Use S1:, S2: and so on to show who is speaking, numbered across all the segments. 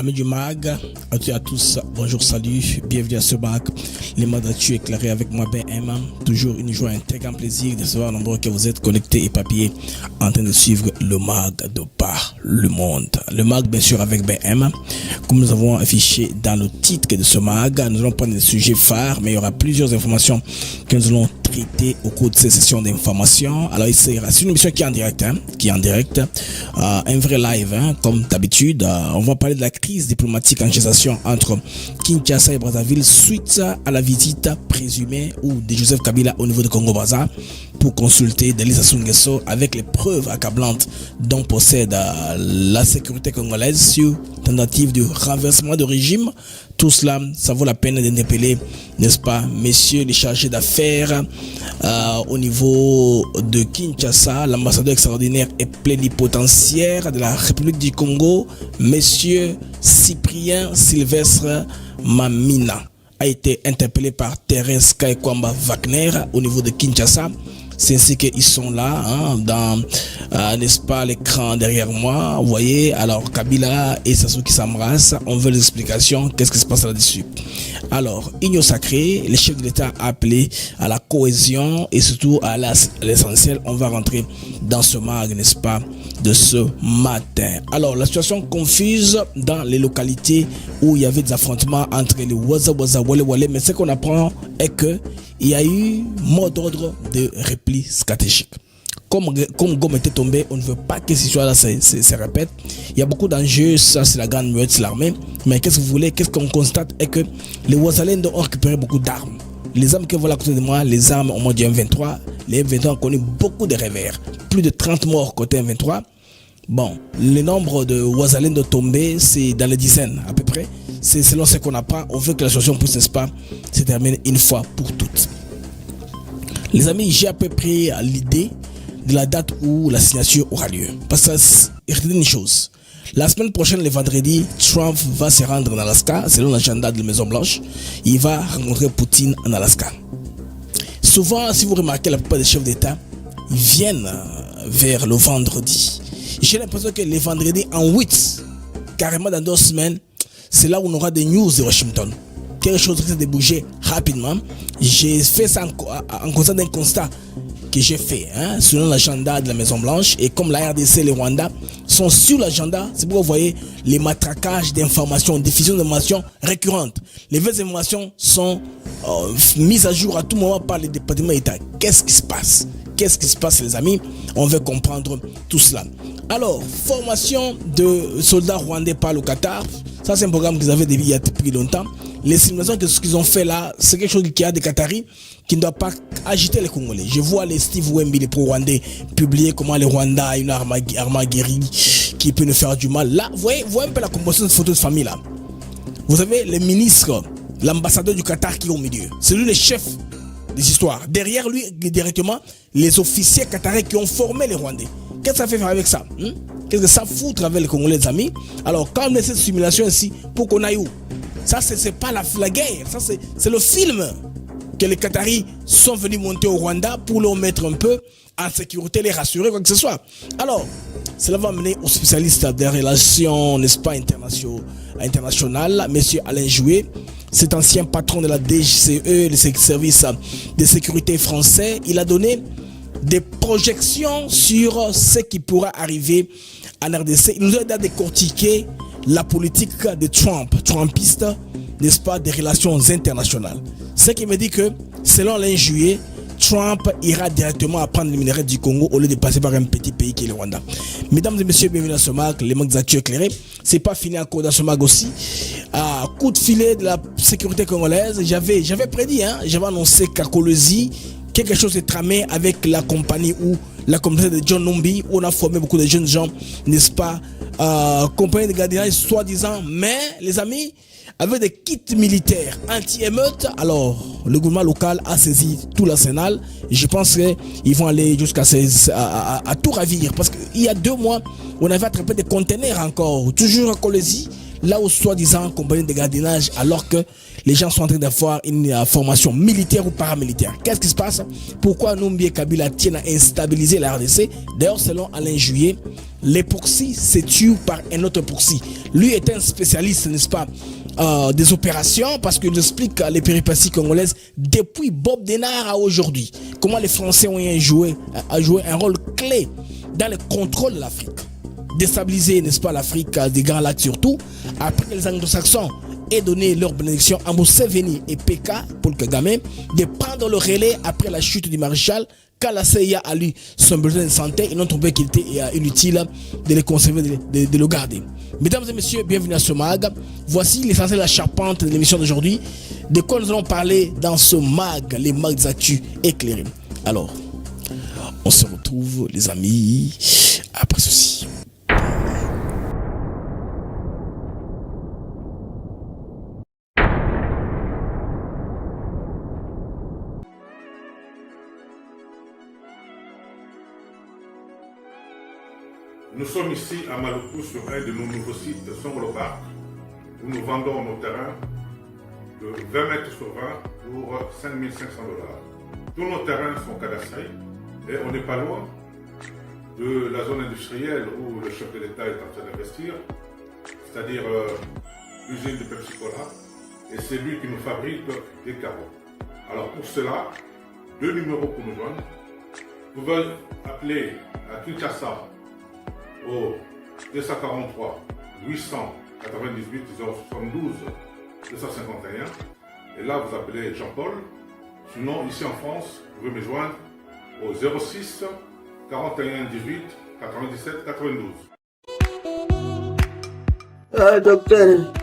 S1: Amis du MAG, à toutes et à tous, bonjour, salut, bienvenue à ce MAG. Les modes d'actu éclairés avec moi, Ben M. Toujours une joie, un très grand plaisir de savoir nombreux que vous êtes connectés et papiers en train de suivre le MAG de par le monde. Le MAG, bien sûr, avec Ben M. Comme nous avons affiché dans le titre de ce MAG, nous allons prendre des sujets phares, mais il y aura plusieurs informations que nous allons traiter au cours de ces sessions d'information. Alors, c'est une émission qui est en direct, un vrai live, comme d'habitude. On va parler de la crise diplomatique en gestation entre Kinshasa et Brazzaville suite à la visite présumée de Joseph Kabila au niveau de Congo-Brazza pour consulter Denis Sassou Nguesso avec les preuves accablantes dont possède la sécurité congolaise sur tentative de renversement de régime. Tout cela, ça vaut la peine d'interpeller, n'est-ce pas, messieurs les chargés d'affaires au niveau de Kinshasa, l'ambassadeur extraordinaire et plénipotentiaire de la République du Congo, monsieur Cyprien Sylvestre Mamina, a été interpellé par Thérèse Kaikwamba Wagner au niveau de Kinshasa. C'est ainsi qu'ils sont là, dans, n'est-ce pas, l'écran derrière moi. Vous voyez, alors Kabila et Sassou qui s'embrassent. On veut des explications. Qu'est-ce qui se passe là-dessus? Alors, Union sacrée, le chef de l'État a appelé à la cohésion et surtout à l'essentiel. On va rentrer dans ce mag, n'est-ce pas, de ce matin. Alors, la situation confuse dans les localités où il y avait des affrontements entre les Waza Wale Wale. Mais ce qu'on apprend est que il y a eu mot d'ordre de repli stratégique. Comme Gom était tombé, on ne veut pas que cette histoire-là se répète. Il y a beaucoup d'enjeux, ça c'est la grande muette, c'est l'armée. Mais qu'est-ce que vous voulez? Qu'est-ce qu'on constate est que les Wazalendo ont récupéré beaucoup d'armes. Les armes que voilà à côté de moi, les armes au moins du M23, les M23 ont connu beaucoup de revers. Plus de 30 morts côté M23. Bon, le nombre de Wazalendo tombés, c'est dans les dizaines à peu près. C'est selon ce qu'on apprend. On veut que la situation puisse, n'est-ce pas, se termine une fois pour toutes. Les amis, j'ai à peu près l'idée de la date où la signature aura lieu. Parce que retenez une chose. La semaine prochaine, le vendredi, Trump va se rendre en Alaska, selon l'agenda de la Maison Blanche. Il va rencontrer Poutine en Alaska. Souvent, si vous remarquez, la plupart des chefs d'État viennent vers le vendredi. J'ai l'impression que les vendredis en 8, carrément dans 2 semaines, c'est là où on aura des news de Washington. Quelque chose qui risque de bouger rapidement. J'ai fait ça en constat d'un constat que j'ai fait, selon l'agenda de la Maison Blanche. Et comme la RDC et le Rwanda sont sur l'agenda, c'est pourquoi vous voyez les matraquages d'informations, diffusion d'informations récurrentes. Les vraies informations sont mises à jour à tout moment par les départements d'État. Qu'est-ce qui se passe? Qu'est-ce qui se passe, les amis? On veut comprendre tout cela. Alors, formation de soldats rwandais par le Qatar. Ça, c'est un programme qu'ils avaient depuis longtemps. Les simulations que ce qu'ils ont fait là, c'est quelque chose qui a des Qataris qui ne doit pas agiter les Congolais. Je vois les Steve Wemby, les pro-rwandais, publier comment le Rwanda a une arme guérie qui peut nous faire du mal. Là, vous voyez un peu la composition de cette photo de famille là. Vous avez le ministre, l'ambassadeur du Qatar qui est au milieu. C'est lui le chef des histoires. Derrière lui, directement, les officiers qatarais qui ont formé les Rwandais. Qu'est-ce que ça fait faire avec ça? Qu'est-ce que ça fout avec les Congolais, les amis? Alors, quand on met cette simulation ici, pour qu'on aille où? Ça, c'est pas la guerre. Ça, c'est le film que les Qataris sont venus monter au Rwanda pour leur mettre un peu en sécurité, les rassurer, quoi que ce soit. Alors, cela va mener aux spécialistes des relations, n'est-ce pas, internationales, monsieur Alain Jouet, cet ancien patron de la DGCE, le service de sécurité français. Il a donné des projections sur ce qui pourra arriver en RDC. Il nous a décortiqué la politique de Trumpiste, n'est-ce pas, des relations internationales. Ce qui me dit que, selon Alain Juillet, Trump ira directement prendre les minéraux du Congo au lieu de passer par un petit pays qui est le Rwanda. Mesdames et messieurs, bienvenue dans ce mag, les mags d'actu éclairés. C'est pas fini encore dans ce mag aussi. Coup de filet de la sécurité congolaise, j'avais prédit, j'avais annoncé qu'à Kolwezi, quelque chose est tramé avec la compagnie ou la communauté de John Numbi, où on a formé beaucoup de jeunes gens, n'est-ce pas, compagnie de gardiennage soi-disant, mais les amis, avec des kits militaires anti-émeute. Alors, le gouvernement local a saisi tout l'arsenal. Je pense qu'ils vont aller jusqu'à tout ravir. Parce qu'il y a 2 mois, on avait attrapé des conteneurs encore, toujours à Kolwezi. là où soi-disant compagnie de gardiennage, alors que les gens sont en train d'avoir une formation militaire ou paramilitaire. Qu'est-ce qui se passe? Pourquoi Numbi Kabila tiennent à instabiliser la RDC? D'ailleurs, selon Alain Juillet, les pourcis se tuent par un autre pourci. Lui est un spécialiste, n'est-ce pas, des opérations, parce qu'il explique les péripéties congolaises depuis Bob Denard à aujourd'hui. Comment les Français ont joué un rôle clé dans le contrôle de l'Afrique. Déstabiliser, n'est-ce pas, l'Afrique des Grands Lacs surtout, après que les Anglo-Saxons aient donné leur bénédiction à Museveni et PK, Paul Kagame, de prendre le relais après la chute du maréchal. Quand la CIA a lu son besoin de santé, ils ont trouvé qu'il était inutile de le conserver, de le garder. Mesdames et messieurs, bienvenue à ce mag. Voici l'essentiel de la charpente de l'émission d'aujourd'hui. De quoi nous allons parler dans ce mag, les mags des actus éclairés. Alors, on se retrouve, les amis, après ceci.
S2: Nous sommes ici à Maluku sur un de nos nouveaux sites Songolo Park, où nous vendons nos terrains de 20 mètres sur 20 pour 5 500 $. Tous nos terrains sont cadastrés et on n'est pas loin de la zone industrielle où le chef de l'État est en train d'investir, c'est-à-dire l'usine de Pepsi Cola, et c'est lui qui nous fabrique des carreaux. Alors pour cela, 2 numéros pour nous joindre. Vous pouvez appeler à Kinshasa au 243 898 072 251 et là vous appelez Jean-Paul. Sinon ici en France vous pouvez me joindre au 06 41 18 97 92.
S3: Docteur,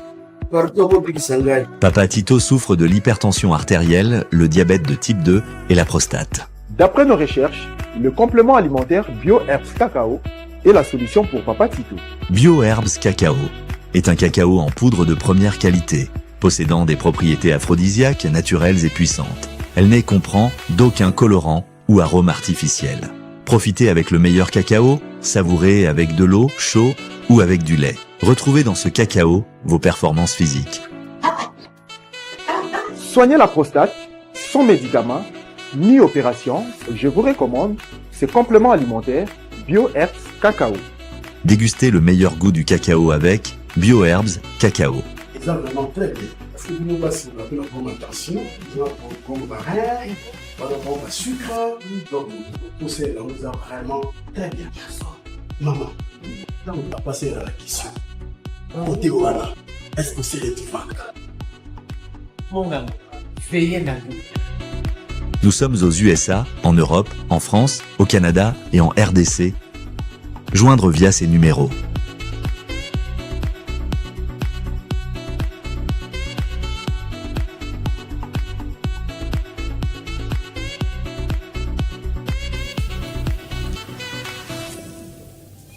S4: Papa Tito souffre de l'hypertension artérielle, le diabète de type 2 et la prostate.
S5: D'après nos recherches, le complément alimentaire BioHerbs Cacao est la solution pour Papa Tito.
S4: BioHerbs Cacao est un cacao en poudre de première qualité, possédant des propriétés aphrodisiaques, naturelles et puissantes. Elle n'est comprend d'aucun colorant ou arôme artificiel. Profitez avec le meilleur cacao, savourez avec de l'eau, chaud ou avec du lait. Retrouvez dans ce cacao vos performances physiques.
S5: Soignez la prostate sans médicaments ni opération, je vous recommande ce complément alimentaire BioHerbs Cacao.
S4: Dégustez le meilleur goût du cacao avec BioHerbs Cacao.
S3: C'est vraiment très bien. Parce que nous passons la fermentation, nous avons comme baril, nous avons le sucre, donc tout ça, là, nous avons vraiment très bien. Maman, là, on va passer à la question. Côté voilà, est-ce que c'est les divans?
S6: Mon gars, veillez dans nous.
S4: Nous sommes aux USA, en Europe, en France, au Canada et en RDC. Joindre via ces numéros.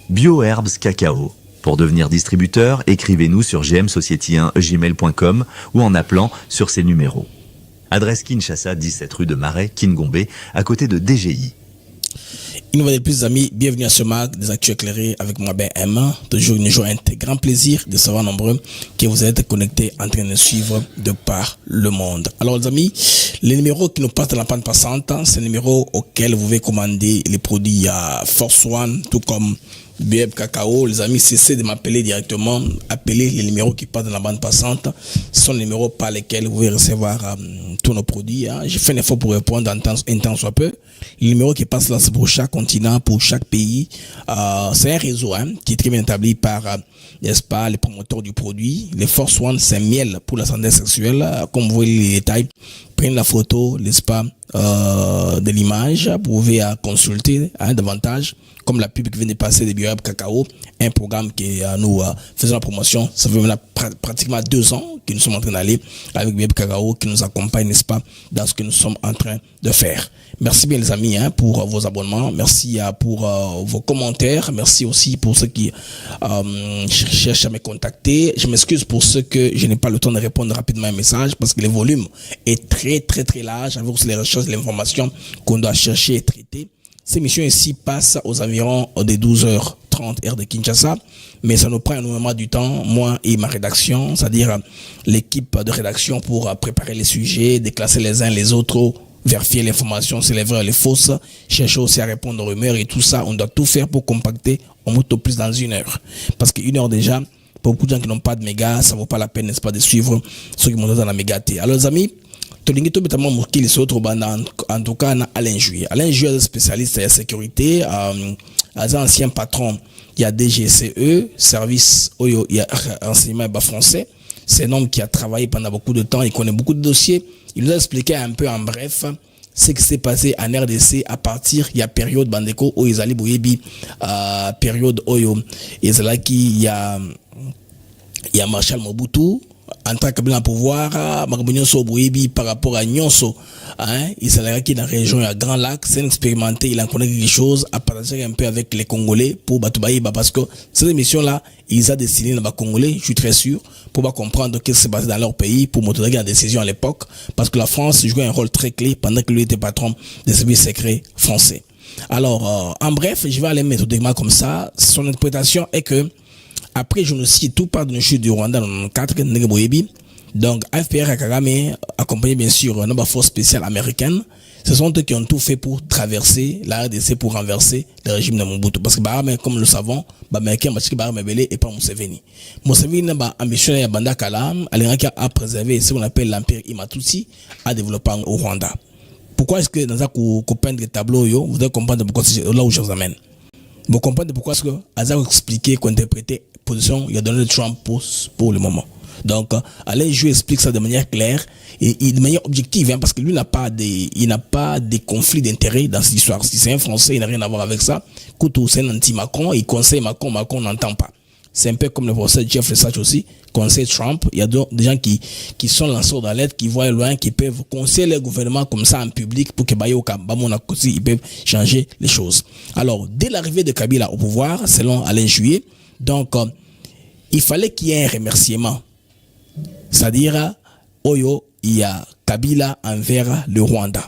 S4: BioHerbs Cacao. Pour devenir distributeur, écrivez-nous sur gmsociety1gmail.com ou en appelant sur ces numéros. Adresse Kinshasa, 17 rue de Marais, Kingombe, à côté de DGI.
S1: Une fois de plus, amis, bienvenue à ce mag des actus éclairés avec moi, Ben M. Toujours une joie, un grand plaisir de savoir nombreux que vous êtes connectés en train de suivre de par le monde. Alors, les amis, les numéros qui nous passent dans la pente passante, c'est les numéros auxquels vous pouvez commander les produits à Force One, tout comme BioHerbs Cacao. Les amis, cessez de m'appeler directement. Appelez les numéros qui passent dans la bande passante. Ce sont les numéros par lesquels vous pouvez recevoir tous nos produits. J'ai fait un effort pour répondre en temps soit peu. Les numéros qui passent là, c'est pour chaque continent, pour chaque pays. C'est un réseau qui est très bien établi par, n'est-ce pas, les promoteurs du produit. Les Force One, c'est miel pour la santé sexuelle. Comme vous voyez les détails, prenez la photo, n'est-ce pas, de l'image. Vous pouvez consulter davantage. Comme la pub qui vient de passer de BioHerbs Cacao, un programme qui nous faisons la promotion. Ça fait maintenant pratiquement 2 ans que nous sommes en train d'aller avec BioHerbs Cacao qui nous accompagne, n'est-ce pas, dans ce que nous sommes en train de faire. Merci bien les amis pour vos abonnements, merci pour vos commentaires, merci aussi pour ceux qui cherchent à me contacter. Je m'excuse pour ceux que je n'ai pas le temps de répondre rapidement à un message parce que le volume est très large avec les recherches et l'information qu'on doit chercher et traiter. Ces missions ici passent aux environs des 12h30 heure de Kinshasa, mais ça nous prend énormément du temps, moi et ma rédaction, c'est-à-dire l'équipe de rédaction pour préparer les sujets, déclasser les uns les autres, vérifier l'information, si les vraies ou les fausses, chercher aussi à répondre aux rumeurs et tout ça. On doit tout faire pour compacter au moins plus dans 1 heure. Parce qu'une heure déjà, pour beaucoup de gens qui n'ont pas de méga, ça ne vaut pas la peine, n'est-ce pas, de suivre ceux qui montent dans la méga T. Alors les amis, en tout cas, Alain Juillet. Alain Juillet est spécialiste en sécurité, ancien patron, il y a DGCE, service, il y a renseignement français. C'est un homme qui a travaillé pendant beaucoup de temps, il connaît beaucoup de dossiers. Il nous a expliqué un peu en bref ce qui s'est passé en RDC à partir, il y a période Bandeko, où ils allaient boyebi, période Oyo, il y a Marshal Mobutu, en tant que bien pouvoir, par rapport à Nyonso, il s'est qui dans la région à Grand Lac, c'est expérimenté, il en connaît quelque chose à partager un peu avec les Congolais pour Batoubaïba, parce que cette émission-là, ils ont destiné les Congolais, je suis très sûr, pour comprendre ce qui s'est passé dans leur pays, pour montrer la décision à l'époque, parce que la France jouait un rôle très clé pendant que lui était patron des services secrets français. Alors, en bref, je vais aller méthodiquement comme ça. Son interprétation est que après génocide, tout part de chute du Rwanda en 1994, donc FPR et Kagame, accompagné bien sûr d'une force spéciale américaine, ce sont eux qui ont tout fait pour traverser la RDC pour renverser le régime de Mobutu. Parce que comme nous le savons, les Américains ont belé et pas Museveni. Museveni a ambitionné à Banda Kalam, à préserver ce qu'on appelle l'empire Imatutsi, à développer au Rwanda. Pourquoi est-ce que dans un copain de tableau, vous devez comprendre pourquoi c'est là où je vous amène. Vous comprenez pourquoi est-ce que Azar a expliqué, qu'interpréter position, il a donné Trump pour le moment. Donc, Alain Juillet explique ça de manière claire et de manière objective, parce que lui il n'a pas de conflit d'intérêt dans cette histoire. Si c'est un Français, il n'a rien à voir avec ça. Koutou, c'est un anti-Macron, il conseille Macron n'entend pas. C'est un peu comme le professeur Jeff Lesage aussi, conseille Trump. Il y a des gens qui sont lanceurs d'alerte, qui voient loin, qui peuvent conseiller le gouvernement comme ça en public pour que ils peuvent changer les choses. Alors, dès l'arrivée de Kabila au pouvoir, selon Alain Juillet, donc, il fallait qu'il y ait un remerciement. C'est-à-dire, Oyo, il y a Kabila envers le Rwanda.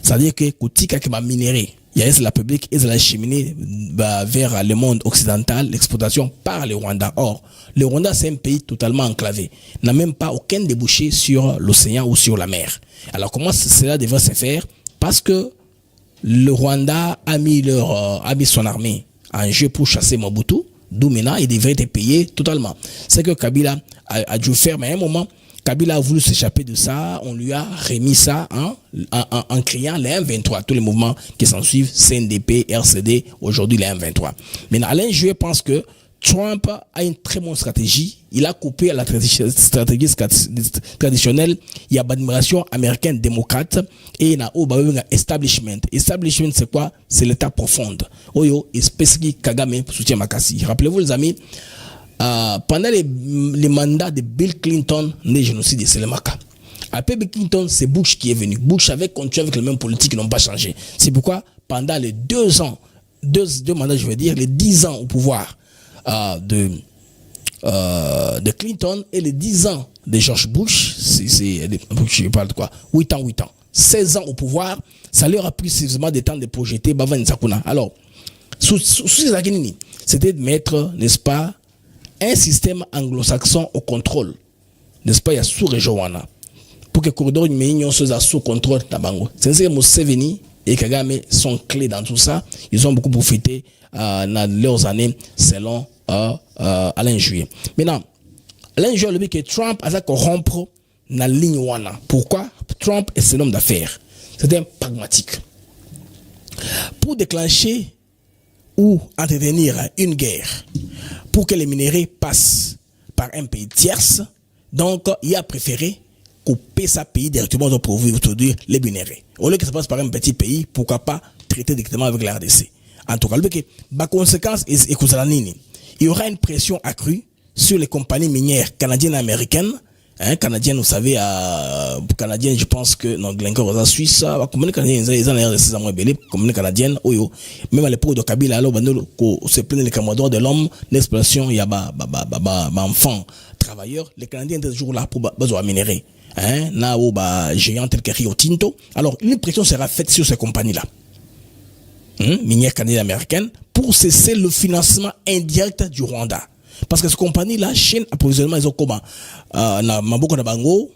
S1: C'est-à-dire que Koutika qui va minérer, il y a la public et la cheminée vers le monde occidental, l'exploitation par le Rwanda. Or, le Rwanda, c'est un pays totalement enclavé. N'a même pas aucun débouché sur l'océan ou sur la mer. Alors, comment cela devrait se faire? Parce que le Rwanda a mis son armée en jeu pour chasser Mobutu. D'où maintenant, il devrait être payé totalement. C'est que Kabila a dû faire, mais à un moment, Kabila a voulu s'échapper de ça, on lui a remis ça en criant les M23, tous les mouvements qui s'en suivent, CNDP, RCD, aujourd'hui les M23. Maintenant, Alain Juillet pense que Trump a une très bonne stratégie. Il a coupé à la stratégie traditionnelle. Il y a l'admiration américaine démocrate et il y a un establishment. Establishment, c'est quoi? C'est l'état profond. Oyo, spécifique Kagame soutient Makassi. Rappelez-vous, les amis, pendant les mandats de Bill Clinton, le génocide de Selemaka. Après Bill Clinton, c'est Bush qui est venu. Bush avait continué avec les mêmes politiques qui n'ont pas changé. C'est pourquoi, pendant les 2 ans, deux mandats, je veux dire, les 10 ans au pouvoir de Clinton et les 10 ans de George Bush, je parle de quoi, 8 ans, 16 ans au pouvoir, ça leur a pris suffisamment de temps de projeter Bavan Sakuna. Alors, c'était de mettre, n'est-ce pas, un système anglo-saxon au contrôle, n'est-ce pas, il y a sous-région, pour que le corridor numéro soit sous contrôle d'Abango. C'est que Museveni et Kagame sont clés dans tout ça. Ils ont beaucoup profité dans leurs années, selon Alain Juillet. Maintenant, Alain Juillet dit que Trump a corrompre la ligne wana. Pourquoi? Trump est un homme d'affaires. C'est un pragmatique. Pour déclencher ou entretenir une guerre, pour que les minéraux passent par un pays tierce, donc il a préféré couper sa pays directement pour produire les minéraux. Au lieu que ça passe par un petit pays, pourquoi pas traiter directement avec la RDC? En tout cas, la conséquence est il y aura une pression accrue sur les compagnies minières canadiennes et américaines. Canadiennes, vous savez, canadiennes, je pense que non, Glencore, la Suisse, la compagnie canadienne, ils ont l'air de ces amours belés, compagnie canadienne, même à l'époque de Kabila, alors, c'est plein les camarades de l'homme, l'exploitation, il y a enfants, travailleurs, les Canadiens étaient toujours là pour besoin minérer. Géant tel que Rio Tinto. Alors, une pression sera faite sur ces compagnies-là. minière canadienne américaine, pour cesser le financement indirect du Rwanda. Parce que cette compagnie là, Chine approvisionnement ils ont comment beaucoup de bango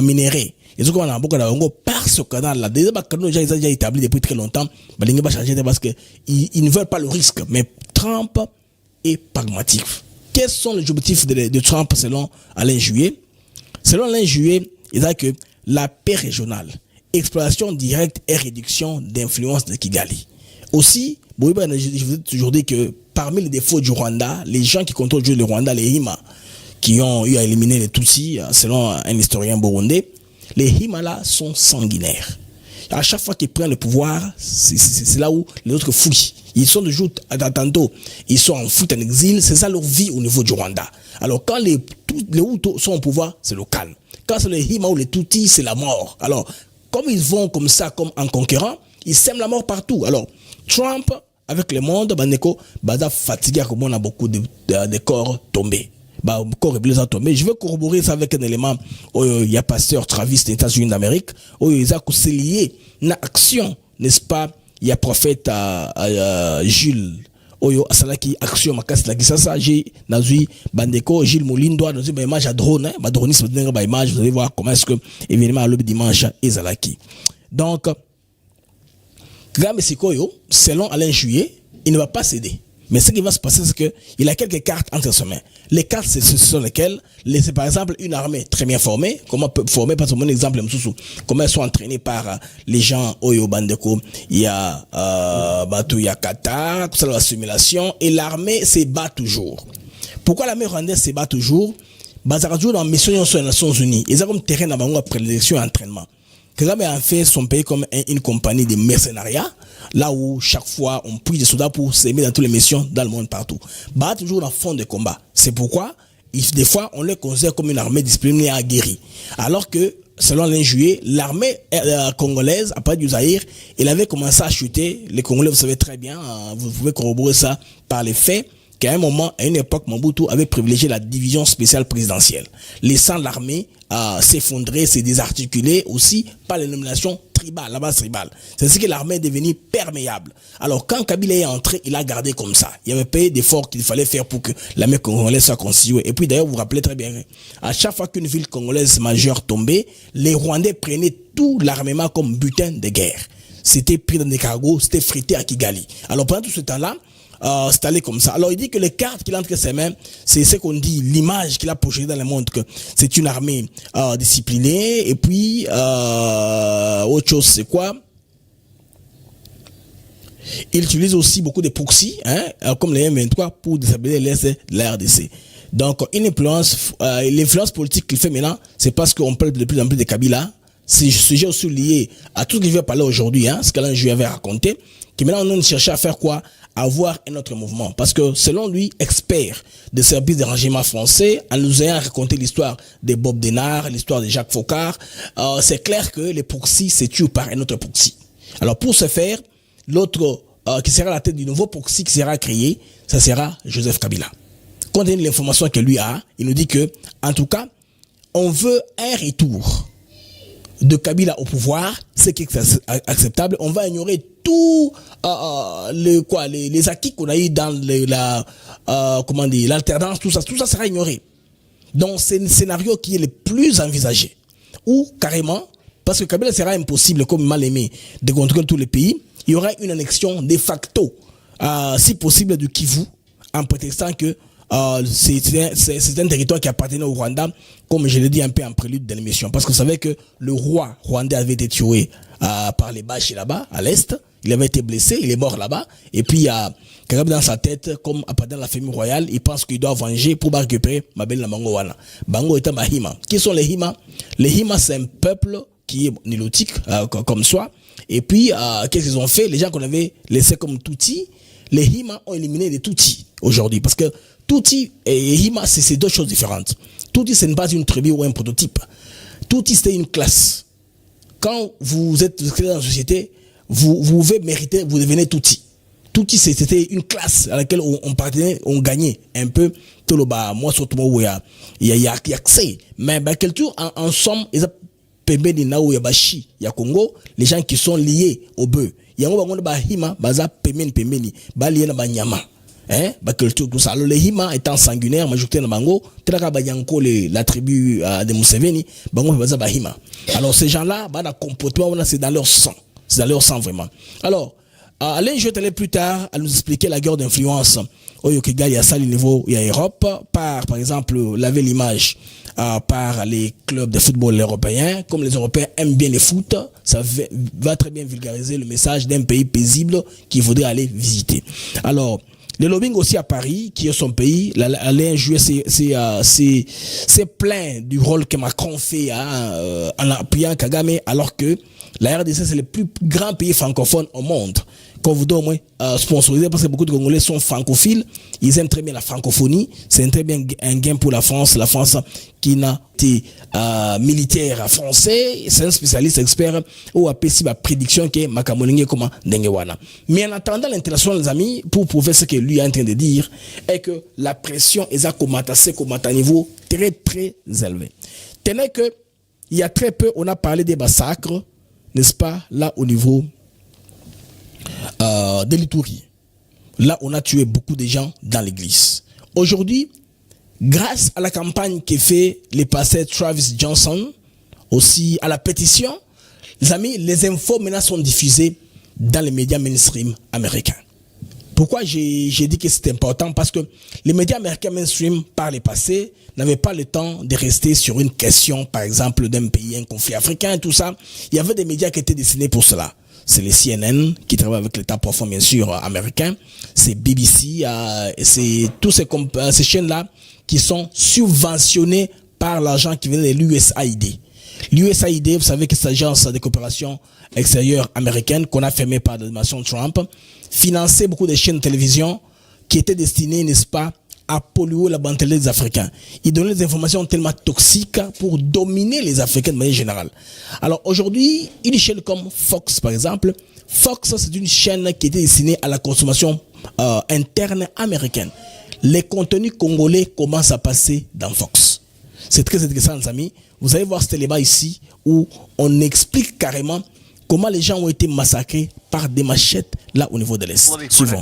S1: minéré. Ils ont comment beaucoup de bango par ce canal là. Déjà déjà établi depuis très longtemps. Ils va changer parce que ils ne veulent pas le risque. Mais Trump est pragmatique. Quels sont les objectifs de Trump selon Alain Juillet? Selon Alain Juillet, il a que la paix régionale, exploitation directe et réduction d'influence de Kigali. Aussi, je vous ai toujours dit que parmi les défauts du Rwanda, les gens qui contrôlent le Rwanda, les Hima, qui ont eu à éliminer les Tutsis, selon un historien burundais, les Hima là sont sanguinaires. À chaque fois qu'ils prennent le pouvoir, c'est là où les autres fuient. Ils sont toujours tantôt, ils sont en fuite, en exil, c'est ça leur vie au niveau du Rwanda. Alors quand les Hutus sont au pouvoir, c'est le calme. Quand c'est les Hima ou les Tutsis, c'est la mort. Alors, comme ils vont comme ça, comme en conquérant, ils sèment la mort partout. Alors, Trump, avec le monde, Baza fatigué, comme on a beaucoup de corps tombés. Corps et tombés. Je veux corroborer ça avec un élément. Il y a pasteur Travis des États-Unis d'Amérique. Il a lié une action, n'est-ce pas? Il y a prophète Jules. Oyo asalaki action makasi la kisasa j'ai nazui bandeko Gilles Moulindo dans une image à drone ba dronisme dans ba image vous allez voir comment est-ce que évidemment le dimanche ezalaki. Donc Kagame Sikoyo selon Alain Juillet il ne va pas céder. Mais ce qui va se passer c'est que il a quelques cartes entre ses mains. Les cartes ce sont lesquelles c'est par exemple une armée très bien formée, comment peut former par mon exemple comment elles sont entraînées par les gens Oyo Bandeko, il y a Batou il y a Qatar, tout ça la simulation et l'armée se bat toujours. Pourquoi l'armée rwandaise se bat toujours? Bazara joue dans mission sur les Nations Unies. Ils ont comme terrain dans bango après l'élection et entraînement. Kagame a fait son pays comme une compagnie de mercenariat, là où chaque fois on prie des soldats pour s'aimer dans toutes les missions dans le monde partout. Bah toujours dans le fond de combat. C'est pourquoi des fois on les considère comme une armée disciplinée et aguerrie. Alors que selon Alain Juillet, l'armée congolaise après du Zaïre, elle avait commencé à chuter. Les Congolais, vous savez très bien, vous pouvez corroborer ça par les faits. Qu'à un moment, à une époque, Mobutu avait privilégié la division spéciale présidentielle, laissant l'armée s'effondrer, se désarticuler aussi par les nominations tribales, la base tribale. C'est ce que l'armée est devenue perméable. Alors quand Kabila est entré, il a gardé comme ça. Il y avait pas d'efforts qu'il fallait faire pour que l'armée congolaise soit constituée. Et puis d'ailleurs, vous vous rappelez très bien, à chaque fois qu'une ville congolaise majeure tombait, les Rwandais prenaient tout l'armement comme butin de guerre. C'était pris dans des cargos, c'était frité à Kigali. Alors pendant tout ce temps-là, c'est allé comme ça. Alors il dit que les cartes qu'il a entre ses mains, c'est ce qu'on dit, l'image qu'il a projetée dans le monde, que c'est une armée disciplinée, et puis autre chose c'est quoi? Il utilise aussi beaucoup de proxys, comme les M23 pour déstabiliser l'Est de la RDC. Donc une influence, l'influence politique qu'il fait maintenant, c'est parce qu'on parle de plus en plus de Kabila. C'est sujet aussi lié à tout ce que je vais parler aujourd'hui, ce qu'Alain Juillet avait raconté, que maintenant on cherche à faire quoi? Avoir un autre mouvement. Parce que selon lui, expert des services de renseignement français, en nous ayant raconté l'histoire de Bob Denard, l'histoire de Jacques Faucard, c'est clair que les proxys se tuent par un autre proxy. Alors pour ce faire, l'autre qui sera à la tête du nouveau proxy qui sera créé, ça sera Joseph Kabila. Compte tenu de l'information que lui a, il nous dit que, en tout cas, on veut un retour de Kabila au pouvoir, ce qui est acceptable. On va ignorer tout les acquis qu'on a eu dans l'alternance, tout ça sera ignoré. Donc c'est un scénario qui est le plus envisagé. Ou carrément, parce que Kabila sera impossible, comme mal aimé, de contrôler tous les pays, il y aura une annexion de facto, si possible, du Kivu, en prétextant que c'est un territoire qui appartenait au Rwanda, comme je l'ai dit un peu en prélude de l'émission, parce que vous savez que le roi rwandais avait été tué par les Bashi là-bas, à l'est, il avait été blessé, il est mort là-bas, et puis il y a Kagame dans sa tête, comme appartenant à la famille royale, il pense qu'il doit venger pour récupérer Mabel Nabango Wana. Bango est un Hima. Qui sont les Hima? Les Hima, c'est un peuple qui est nilotique, comme soi, et puis qu'est-ce qu'ils ont fait? Les gens qu'on avait laissés comme Tutsi, les Hima ont éliminé les Tutsis aujourd'hui, parce que Tutsi et Hima, c'est deux choses différentes. Tutsi, ce n'est pas une tribu ou un prototype. Tutsi, c'est une classe. Quand vous êtes dans la société, vous pouvez mériter, vous devenez Tutsi. Tutsi, c'était une classe à laquelle on partenait, on gagnait un peu. Tout le bas, moi, surtout, il y a accès. Mais, quel tour, en somme, ils ont Pembe de Nao Yabashi, il y a Congo, les gens qui sont liés au bœuf. yango bango ba hima baza pemeni bali na banyama ba culture tout ça. Alors les hima étant sanguinaire majorité na bango telaka ba yanko la tribu de Museveni bango baza ba hima. Alors ces gens-là ba na comportement c'est dans leur sang. C'est dans leur sang vraiment. Alors Alain je allais plus tard à nous expliquer la guerre d'influence au Kigali à ça le niveau il y a Europe par exemple laver l'image par les clubs de football européens. Comme les Européens aiment bien le foot, ça va très bien vulgariser le message d'un pays paisible qu'il faudrait aller visiter. Alors le lobbying aussi à Paris, qui est son pays, Alain Juppé c'est plein du rôle que Macron fait en appuyant Kagame, alors que la RDC c'est le plus grand pays francophone au monde. Qu'on vous donne sponsorisé parce que beaucoup de Congolais sont francophiles, ils aiment très bien la francophonie, c'est très bien un gain pour la France qui n'a été militaire français, c'est un spécialiste expert ou a pessi ma prédiction que Makamolingue comme Dengewana. Mais en attendant l'interaction les amis, pour prouver ce que lui est en train de dire, est que la pression est à un niveau très très élevé. Tenez que il y a très peu on a parlé des massacres, n'est-ce pas, là au niveau de l'Itourie. Là, on a tué beaucoup de gens dans l'église. Aujourd'hui, grâce à la campagne que fait le pasteur Travis Johnson, aussi à la pétition, les amis, les infos maintenant sont diffusées dans les médias mainstream américains. Pourquoi j'ai dit que c'est important? Parce que les médias américains mainstream, par le passé, n'avaient pas le temps de rester sur une question, par exemple, d'un pays, un conflit africain, tout ça. Il y avait des médias qui étaient destinés pour cela. C'est les CNN qui travaillent avec l'État profond, bien sûr, américain. C'est BBC, c'est tous ces chaînes-là qui sont subventionnées par l'argent qui vient de l'USAID. L'USAID, vous savez que c'est l'agence de coopération extérieure américaine qu'on a fermée par l'administration Trump, finançait beaucoup de chaînes de télévision qui étaient destinées, n'est-ce pas, à polluer la mentalité des Africains. Ils donnaient des informations tellement toxiques pour dominer les Africains de manière générale. Alors aujourd'hui, une chaîne comme Fox, par exemple, Fox, c'est une chaîne qui était destinée à la consommation interne américaine. Les contenus congolais commencent à passer dans Fox. C'est très intéressant, les amis. Vous allez voir ce débat ici où on explique carrément comment les gens ont été massacrés par des machettes là au niveau de l'Est. Suivant.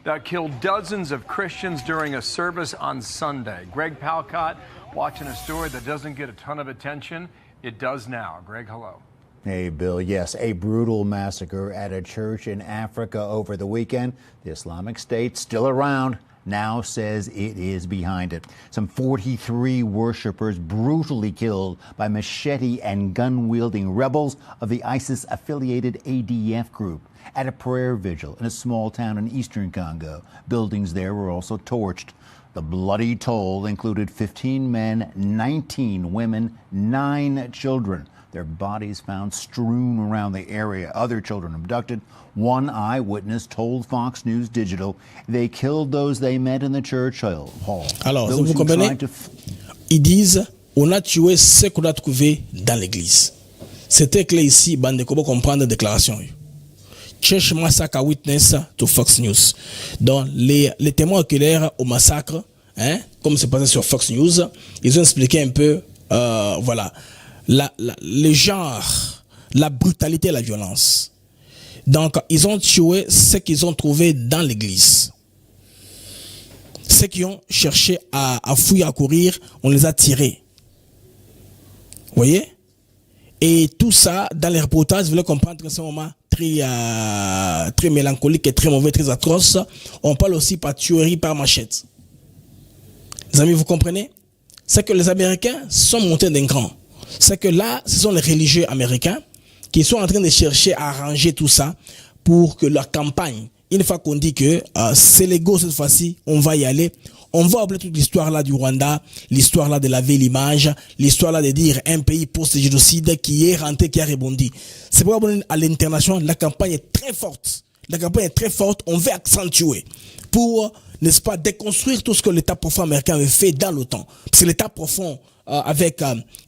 S7: That killed dozens of Christians during a service on Sunday. Greg Palcott watching a story that doesn't get a ton of attention. It does now. Greg, hello.
S8: Hey, Bill. Yes, a brutal massacre at a church in Africa over the weekend. The Islamic State, still around, now says it is behind it. Some 43 worshippers brutally killed by machete and gun-wielding rebels of the ISIS-affiliated ADF group at a prayer vigil in a small town in eastern Congo. Buildings there were also torched. The bloody toll included 15 men, 19 women, 9 children. Their bodies found strewn around the area. Other children abducted. One eyewitness told Fox News Digital they killed those they met in the church hall.
S1: Alors, vous comprenez? Ils disent, on a tué ce qu'on a trouvé dans l'église. C'était clair ici, bande de comment comprendre la déclaration. Church Massacre Witness to Fox News. Donc, les témoins oculaires au massacre, comme c'est passé sur Fox News, ils ont expliqué un peu, voilà, le genre, la brutalité et la violence. Donc, ils ont tué ce qu'ils ont trouvé dans l'église. Ceux qui ont cherché à fouiller, à courir, on les a tirés. Vous voyez? Et tout ça, dans les reportages, vous voulez comprendre que c'est un moment très mélancolique et très mauvais, très atroce. On parle aussi par tuerie, par machette. Les amis, vous comprenez? C'est que les Américains sont montés d'un cran. C'est que là, ce sont les religieux américains qui sont en train de chercher à arranger tout ça pour que leur campagne, une fois qu'on dit que c'est l'ego cette fois-ci, on va y aller. On va oublier toute l'histoire là du Rwanda, l'histoire là de laver l'image, l'histoire là de dire un pays post-génocide qui est rentré, qui a rebondi. C'est pourquoi à l'international, la campagne est très forte. La campagne est très forte, on veut accentuer pour, n'est-ce pas, déconstruire tout ce que l'État profond américain avait fait dans l'OTAN. Parce que l'État profond avec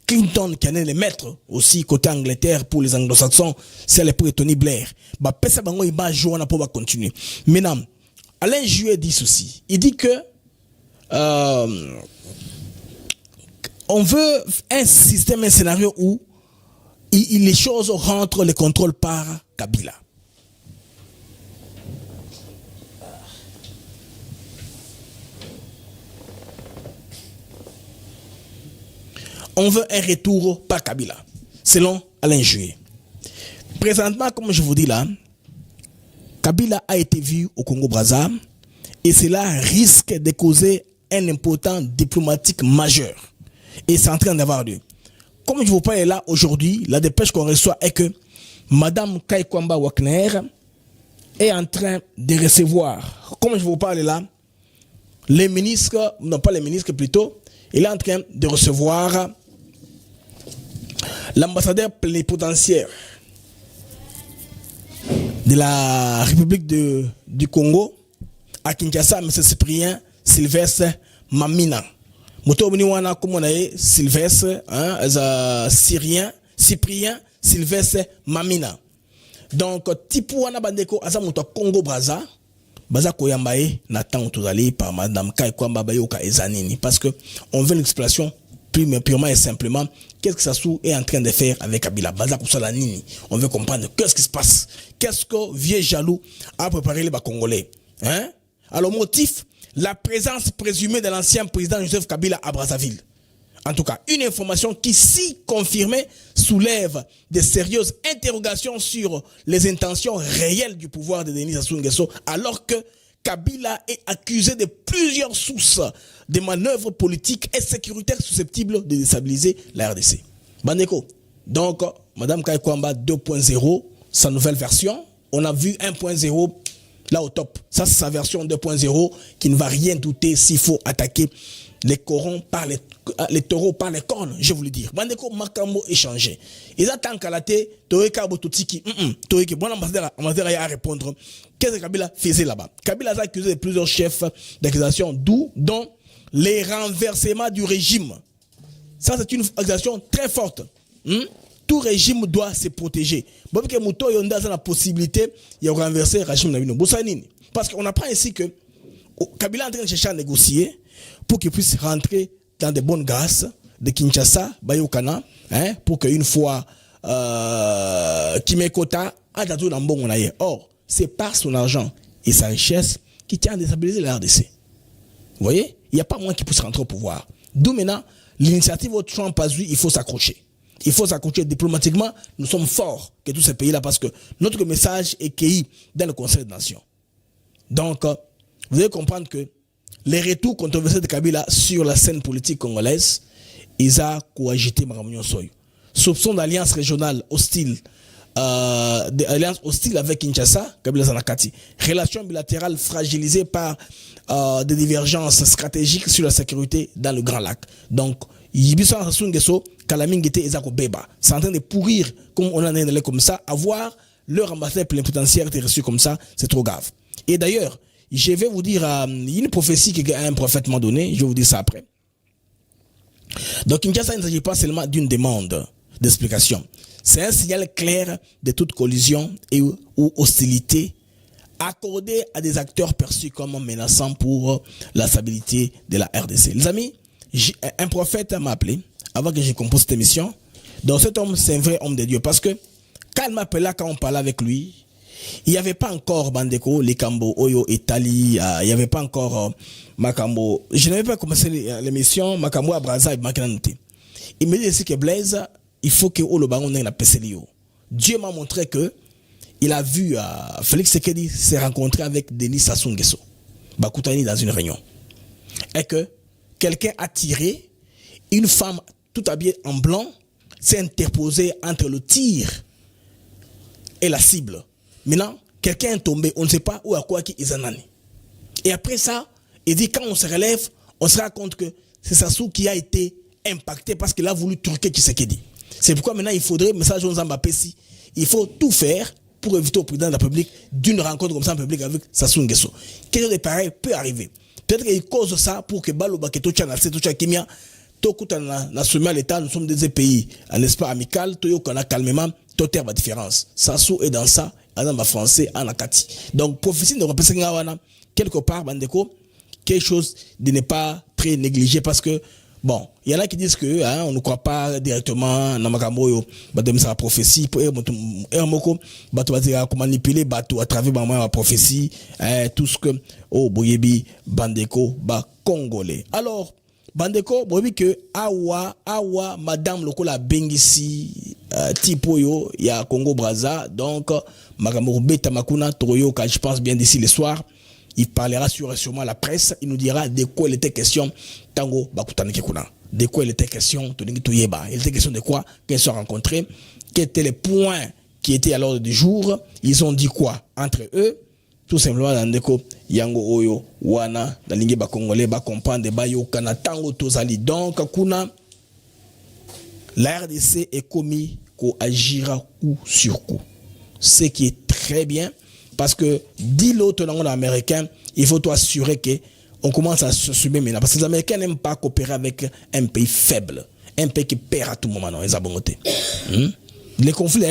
S1: Clinton qui en est le maître aussi côté Angleterre pour les anglo-saxons, c'est le pour Tony Blair. Bah, pesa bango il va jouer pour continuer. Maintenant, Alain Juppé dit ceci. Il dit que on veut un système, un scénario où les choses rentrent le contrôle par Kabila. On veut un retour par Kabila, selon Alain Jué. Présentement, comme je vous dis là, Kabila a été vu au Congo-Brazza et cela risque de causer un important diplomatique majeur. Et c'est en train d'avoir lieu. Comme je vous parle là aujourd'hui, la dépêche qu'on reçoit est que Madame Kaikwamba Wagner est en train de recevoir, comme je vous parle là, les ministres, non pas les ministres plutôt, il est en train de recevoir l'ambassadeur plénipotentiaire de la République du Congo à Kinshasa, M. Cyprien Sylvestre Mamina. Motobuni wana comme on a Sylvestre, Cyprien Sylvestre Mamina. Donc tipu wana bandeko aza moto Congo Brazza baza koyambaye na temps tozali par Madame Kaikwamba bayoka ezanini parce que on veut une explication purement et simplement qu'est-ce que Sassou est en train de faire avec Kabila. Baza kusala nini. On veut comprendre qu'est-ce qui se passe. Qu'est-ce que vieux jaloux a préparé les Congolais. Hein? Alors motif, la présence présumée de l'ancien président Joseph Kabila à Brazzaville. En tout cas, une information qui, si confirmée, soulève de sérieuses interrogations sur les intentions réelles du pouvoir de Denis Sassou Nguesso, alors que Kabila est accusé de plusieurs sources de manœuvres politiques et sécuritaires susceptibles de déstabiliser la RDC. Bandeko, donc, Madame Kaikwamba 2.0, sa nouvelle version, on a vu 1.0 là au top. Ça, c'est sa version 2.0 qui ne va rien douter s'il faut attaquer les corons par les taureaux par les cornes, je vous le dire. Bandeko makambo échangé. Ils attendent qu'à la tête, Toeka Bototiki, Toeka, bon ambassadeur a à répondre. Qu'est-ce que Kabila faisait là-bas? Kabila a accusé de plusieurs chefs d'accusation, dont les renversements du régime. Ça, c'est une accusation très forte. Tout régime doit se protéger. Bon, que Mouto Yonda a la possibilité de renverser le régime. Parce qu'on apprend ici que Kabila est en train de chercher à négocier pour qu'il puisse rentrer dans de bonnes grâces de Kinshasa, Bayokana, hein, pour qu'une fois Kimekota a daté dans bon. Or, c'est par son argent et sa richesse qui tient à déstabiliser la RDC. Vous voyez, il n'y a pas moins qui puisse rentrer au pouvoir. D'où maintenant, l'initiative au Trump a eu, il faut s'accrocher. Il faut s'accrocher diplomatiquement. Nous sommes forts que tous ces pays-là parce que notre message est cueilli dans le Conseil des Nations. Donc, vous allez comprendre que les retours controversés de Kabila sur la scène politique congolaise, ils ont coagité Maramounion Soy. Soupçon d'alliance régionale hostile, d'alliance hostile avec Kinshasa, Kabila Zanakati. Relations bilatérales fragilisées par des divergences stratégiques sur la sécurité dans le Grand Lac. Donc, Yibiso Sassou Nguesso, Kalamingete Ezako Beba. C'est en train de pourrir, comme on en est comme ça, avoir leur ambassadeur plénipotentiaire été reçu comme ça, c'est trop grave. Et d'ailleurs, je vais vous dire, il y a une prophétie qu'un prophète m'a donnée, je vais vous dire ça après. Donc, Kinshasa, il ne s'agit pas seulement d'une demande d'explication. C'est un signal clair de toute collision ou hostilité accordée à des acteurs perçus comme menaçants pour la stabilité de la RDC. Les amis, un prophète m'a appelé avant que je compose cette émission. Donc, cet homme, c'est un vrai homme de Dieu parce que quand il m'appelait, quand on parlait avec lui, il n'y avait pas encore Bandeko, les Kambo, Oyo, Italie, il n'y avait pas encore Makambo. Je n'avais pas commencé l'émission, Makambo à Brazza et Makananoté. Il me dit ici que Blaise, il faut que le baron ait la PCLIO. Dieu m'a montré que il a vu Félix Sekedi se rencontrer avec Denis Sassou Nguesso, Bakoutani dans une réunion. Et que quelqu'un a tiré, une femme tout habillée en blanc s'est interposée entre le tir et la cible. Maintenant, quelqu'un est tombé, on ne sait pas où à quoi qui est zanani. Et après ça, il dit quand on se relève, on se rend compte que c'est Sassou qui a été impacté parce qu'il a voulu truquer Tshisekedi. C'est pourquoi maintenant il faudrait, message aux Mbappé, il faut tout faire pour éviter au président de la République d'une rencontre comme ça en public avec Sassou Nguesso. Quelque chose de pareil peut arriver. Peut-être qu'il cause ça pour que Baloba, que Tocha, Tocha, Kimia, Tokuta, na sommet à l'État, nous sommes des pays, n'est-ce pas, amical, Toyo, qu'on a calmement, Toter, la différence. Sassou est dans ça, en français, en akati. Donc, prophétie ne représente quelque part, Bandeko, quelque chose de ne pas très négligé parce que Bon, il y en a qui disent que on ne croit pas directement dans Makamoyo, la prophétie, pour manipuler à travers la prophétie, tout ce que Boyebi, Bandeko, Congolais. Alors, Bandeko, Boyebi que Awa, Madame Lokola Bengisi, Tipoyo, il y a Congo Braza, donc Makamoro Beta Makuna, Toroyo, je pense bien d'ici le soir. Il parlera sûrement à la presse, il nous dira de quoi il était question. Tango Bakutani Kekuna. De quoi il était question, il était question de quoi, qu'ils se rencontrés, quels étaient les points qui étaient à l'ordre du jour, ils ont dit quoi entre eux, tout simplement dans Ndeko, Yango Oyo, Wana, dans l'Ingue Bakongolais, Bakompande, Bayo, Kana, Tango Tozali. Donc, Kuna, la RDC est commis qu'on agira coup sur coup. Ce qui est très bien. Parce que, dit l'autre langue américain, il faut assurer qu'on commence à se subir maintenant. Parce que les Américains n'aiment pas coopérer avec un pays faible. Un pays qui perd à tout moment, non, les abongotés. Les conflits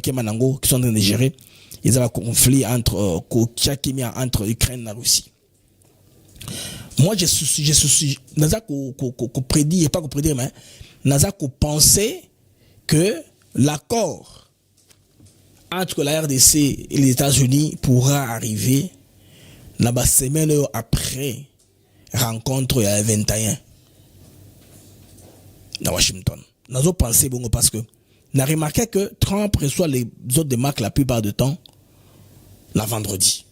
S1: qui sont en train de gérer, ils ont un conflit entre Ukraine et Russie. Moi, je suis prédit, et pas qu'on prédit, mais Naza qu'on pensait que l'accord entre la RDC et les États-Unis pourra arriver la semaine après rencontre il y a 21 à Washington. Nous avons pensé bon parce que nous avons remarqué que Trump reçoit les autres démarques la plupart du temps le vendredi.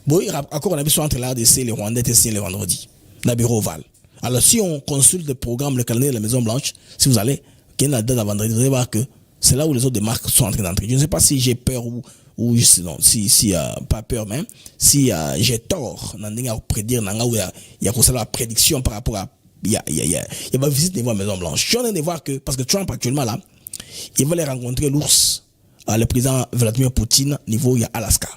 S1: Bon, encore on a vu entre la RDC et les Rwandais et le vendredi, dans le bureau ovale. Alors si on consulte le programme, le calendrier de la Maison Blanche, si vous allez, qu'il y a une date à vendredi, vous allez voir que c'est là où les autres démarques sont en train d'entrer. Je ne sais pas si j'ai peur ou non, si pas peur même, si j'ai tort, il y a la prédiction par rapport à il y a ma visite niveau à Maison Blanche. Je suis en train de voir que, parce que Trump actuellement là, il va aller rencontrer l'ours, le président Vladimir Poutine, niveau il y a Alaska.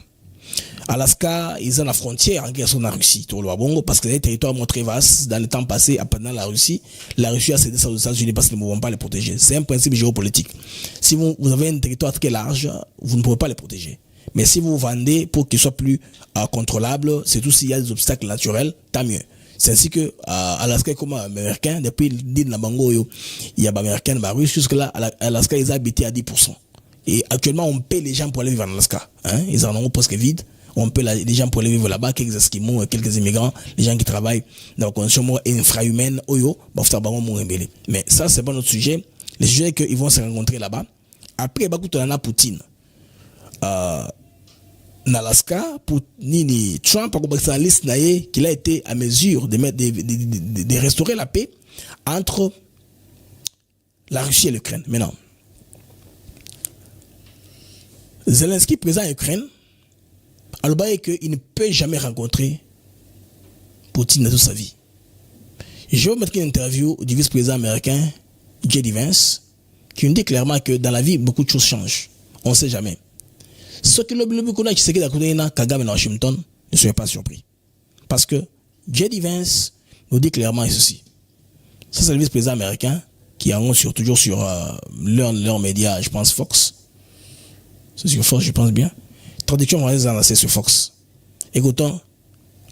S1: Alaska, ils ont la frontière en guerre sur la Russie, tout le Bongo, parce que les territoires sont très vastes dans le temps passé, pendant la Russie a cédé ça aux États-Unis parce qu'ils ne vont pas les protéger. C'est un principe géopolitique. Si vous avez un territoire très large, vous ne pouvez pas les protéger. Mais si vous vendez pour qu'il soit plus contrôlable, c'est tout s'il y a des obstacles naturels, tant mieux. C'est ainsi que Alaska est comme américain, depuis le dit de la Bango, il y a des Américains, des Russes, jusque-là, Alaska, ils ont habité à 10%. Et actuellement, on paie les gens pour aller vivre en Alaska. Ils en ont presque vide. On peut les gens pour aller vivre là-bas, quelques Esquimaux, quelques immigrants, les gens qui travaillent dans la condition infra-humaine, mais ça, c'est pas notre sujet. Le sujet est qu'ils vont se rencontrer là-bas. Après, Poutine, Alaska, Trump a compris sa liste qu'il a été à mesure de restaurer la paix entre la Russie et l'Ukraine. Maintenant, Zelensky, président en Ukraine, alors qu'il ne peut jamais rencontrer Poutine dans toute sa vie. Je vais vous mettre une interview du vice-président américain J.D. Vance qui nous dit clairement que dans la vie, beaucoup de choses changent. On ne sait jamais. Ce que le qu'on a qui est Kagame dans Washington, ne soyez pas surpris. Parce que J.D. Vance nous dit clairement ceci. Ça, c'est le vice-président américain qui est toujours sur leur média, je pense Fox. C'est sur Fox, je pense bien. Traduction française, c'est sur Fox. Écoutons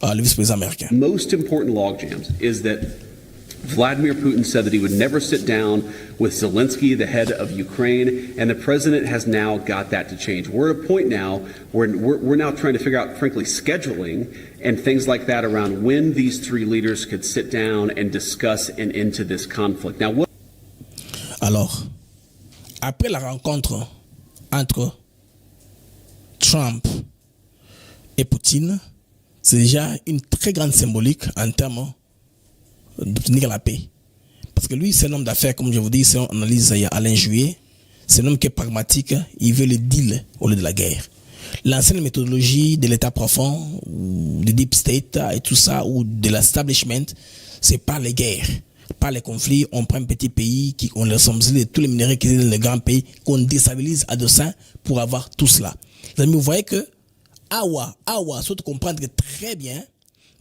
S1: le vice-président américain.
S9: Most important logjams is that Vladimir Putin said that he would never sit down with Zelensky, the head of Ukraine, and the president has now got that to change. We're at a point now where we're now trying to figure out, frankly, scheduling and things like that around when these three leaders could sit down and discuss an end to this conflict. Now, what...
S1: Alors, après la rencontre entre Trump et Poutine, c'est déjà une très grande symbolique en termes d'obtenir la paix. Parce que lui, c'est un homme d'affaires, comme je vous dis, c'est une analyse à Alain Juillet. C'est un homme qui est pragmatique, il veut le deal au lieu de la guerre. L'ancienne méthodologie de l'état profond, du deep state et tout ça, ou de l'establishment, c'est pas les guerres, pas les conflits. On prend un petit pays, on les somme de tous les minéraux qui sont dans le grand pays, qu'on déstabilise à dessein pour avoir tout cela. Les amis, vous voyez que Awa, sauf comprendre que très bien,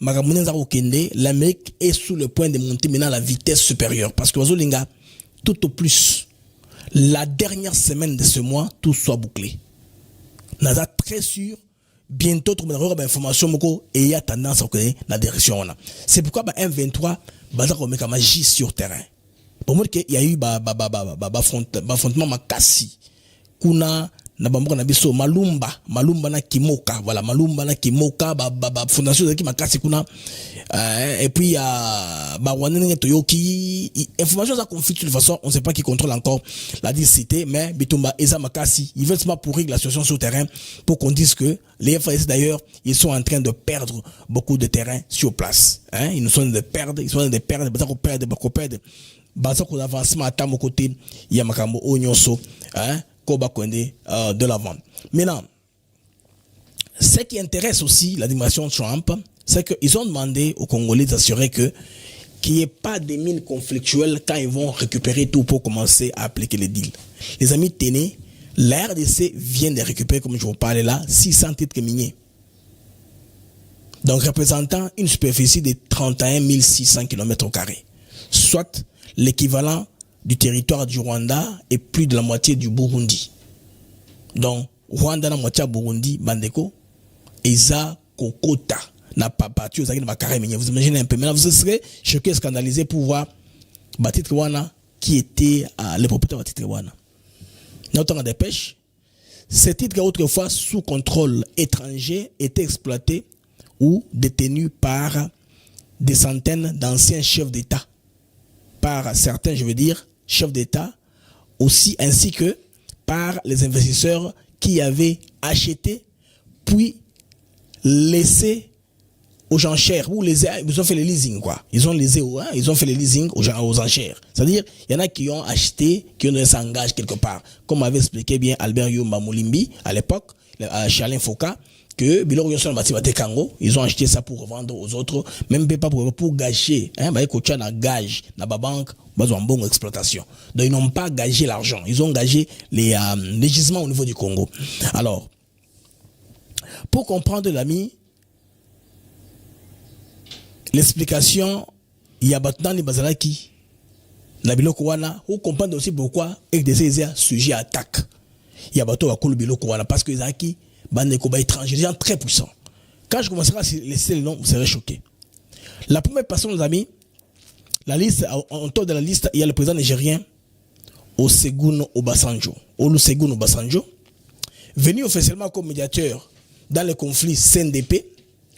S1: l'Amérique est sous le point de monter maintenant à la vitesse supérieure. Parce que Wazolinga, tout au plus, la dernière semaine de ce mois, tout soit bouclé. Naza très sûr, bientôt tu vas information moko et il y a tendance à connaître la direction on a. C'est pourquoi M23 baza ko meka magie sur terrain. Pour moi qu'il y a eu affrontement makasi kuna na bamboka na biso malumba na kimoka, voilà malumba na kimoka fondation de makasi kuna et puis wana toyoki information ça conflit de toute façon on sait pas qui contrôle encore la cité mais bitumba eza makasi ils veulent seulement pourrir la situation sur terrain pour qu'on dise que les FAS d'ailleurs ils sont en train de perdre beaucoup de terrain sur place, hein, ils sont en train de perdre bazako d'avancement à mon côté il y a makambo onyonso, hein, de l'avant. Maintenant, ce qui intéresse aussi l'administration Trump, c'est qu'ils ont demandé aux Congolais d'assurer qu'il n'y ait pas de mines conflictuelles quand ils vont récupérer tout pour commencer à appliquer les deals. Les amis, tenez, la RDC vient de récupérer, comme je vous parlais là, 600 titres miniers. Donc, représentant une superficie de 31 600 km², soit l'équivalent du territoire du Rwanda et plus de la moitié du Burundi. Donc, Rwanda la moitié Burundi, Bandeko, Eza Kokota, n'a pas battu aux agents de vous imaginez un peu. Maintenant, vous serez choqués, scandalisés pour voir Batit Rwanda qui était le propriétaire de Batit Rwanda. Notre des pêches, ces titres autrefois sous contrôle étranger étaient exploités ou détenus par des centaines d'anciens chefs d'État. Par certains, je veux dire, chefs d'État, aussi ainsi que par les investisseurs qui avaient acheté puis laissé aux enchères ou ils ont fait les leasing quoi. Ils ont fait les leasing aux enchères. C'est-à-dire il y en a qui ont acheté, qui ont s'engagé quelque part. Comme avait expliqué bien Albert Yomba Moulimbi à l'époque, chez Alain Foucault, que ils ont acheté ça pour revendre aux autres, même pas pour gager, hein, na gage, na banque, en bonne exploitation. Donc ils n'ont pas gagé l'argent, ils ont gagé les gisements au niveau du Congo. Alors, pour comprendre l'ami, l'explication, il y a maintenant les bazalaki, na biloko wana, vous comprenez aussi pourquoi RDC est sujet à attaque. Il y a bateau à Kolo biloko wana parce que les acquis des combats étrangers, des gens très puissants. Quand je commencerai à laisser les noms, vous serez choqués. La première personne, nos amis, la liste, en top de la liste, il y a le président nigérien Olusegun Obasanjo, venu officiellement comme médiateur dans le conflit CNDP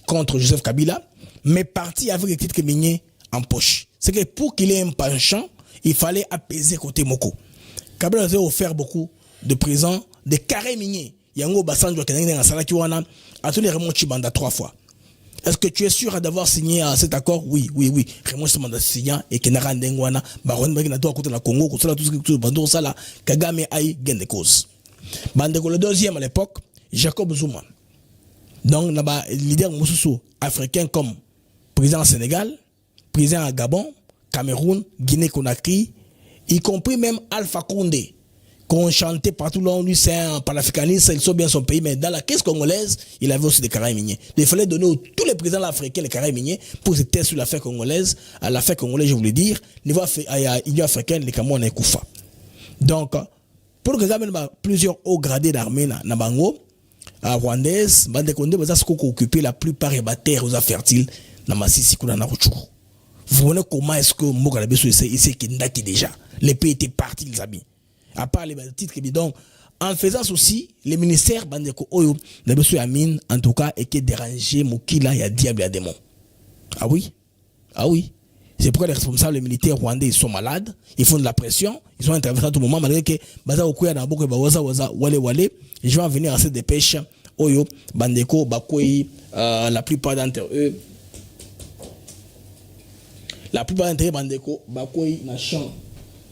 S1: contre Joseph Kabila, mais parti avec les titres miniers en poche. C'est que pour qu'il ait un penchant, il fallait apaiser côté Moko. Kabila a offert beaucoup de présents, de carrés miniers. Yango Basanjo a tenu Raymond Chibanda 3 fois. Est-ce que tu es sûr d'avoir signé cet accord? Oui. Raymond Chibanda signé et Kenara Ndengwana, Baron Bagina Toa côté la Congo, tout ce Bando Sala, Kagame Aïe Gendekos. Bandeko le deuxième à l'époque, Jacob Zuma. Donc, leader Moussoussou africain comme président au Sénégal, président à Gabon, Cameroun, Guinée-Conakry, y compris même Alpha Condé. Qu'on chantait partout là, lui c'est un panafricaniste, il sauve bien son pays, mais dans la caisse congolaise, il avait aussi des carrés miniers. Il fallait donner à tous les présidents africains les carrés miniers pour se tester sur l'affaire congolaise. À l'affaire congolaise, je voulais dire, niveau Union africaine, les Cameroun est Koufa. Donc, pour que même plusieurs hauts gradés d'armée na bango, rwandaise, bande Condé, ça s'est occupé la plupart des terres aux fertiles na Masisi kuna na Rutshuru. Vous voyez comment est-ce que Mokalabeso ici qui ndaki déjà. Les pays étaient partis, les amis. À part les titres bidons, en faisant ceci, les ministères Bandeko Oyo, Nabeso Amine, en tout cas, étaient dérangés, Mokila, il y a diable, il y a démon. Ah oui. C'est pourquoi les responsables militaires rwandais, ils sont malades, ils font de la pression, ils sont intervenus à tout moment, malgré que Baza Okuya Naboko, Bawaza, Wale, je vais en venir à cette dépêche, Oyo, Bandeko, Bakoui, la plupart d'entre eux, Bandeko, Bakoui,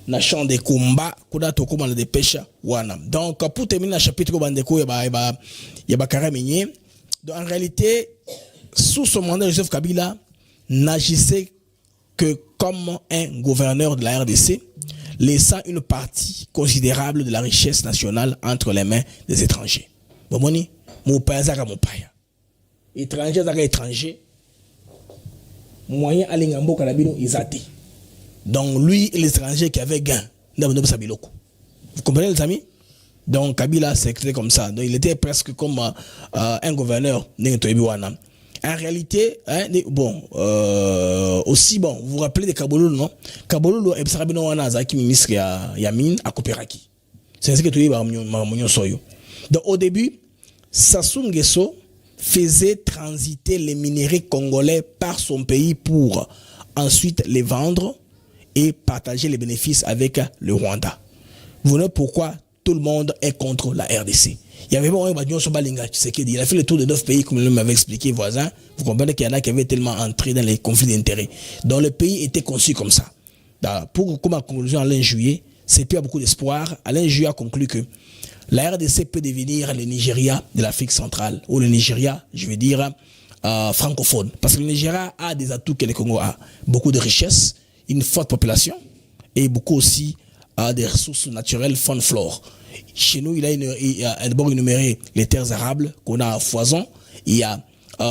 S1: Nachant des combats, Koda Tokoma la dépêche, Wana. Donc, pour terminer le chapitre Bandeko, il y a carré minier. En réalité, sous son mandat, Joseph Kabila n'agissait que comme un gouverneur de la RDC, laissant une partie considérable de la richesse nationale entre les mains des étrangers. Bon, mon père, mon père. Étranger, moyen à l'Ingambo Kalabino, ils athées. Donc lui et l'étranger qui avait gain. Vous comprenez les amis? Donc Kabila c'était comme ça. Donc il était presque comme un gouverneur. En réalité, hein, bon, aussi bon, vous vous rappelez de Kabololo, non? Kabololo et Sarabino Wana qui ministre Yamin à Koperaki. C'est ce que tu dis, Mamunyo Soyo. Donc au début, Sassou Nguesso faisait transiter les minéraux congolais par son pays pour ensuite les vendre et partager les bénéfices avec le Rwanda. Vous voyez pourquoi tout le monde est contre la RDC. Il y avait bon, il a fait le tour de 9 pays, comme il m'avait expliqué, voisin. Vous comprenez qu'il y en a qui avaient tellement entré dans les conflits d'intérêts. Donc le pays était conçu comme ça. Pour comme conclusion, Alain Juillet, c'est plus à beaucoup d'espoir. Alain Juillet a conclu que la RDC peut devenir le Nigeria de l'Afrique centrale, ou le Nigeria, je veux dire, francophone. Parce que le Nigeria a des atouts que le Congo a. Beaucoup de richesses, une forte population, et beaucoup aussi des ressources naturelles, faune, flore. Chez nous, il a d'abord énuméré les terres arables qu'on a à foison. Il y a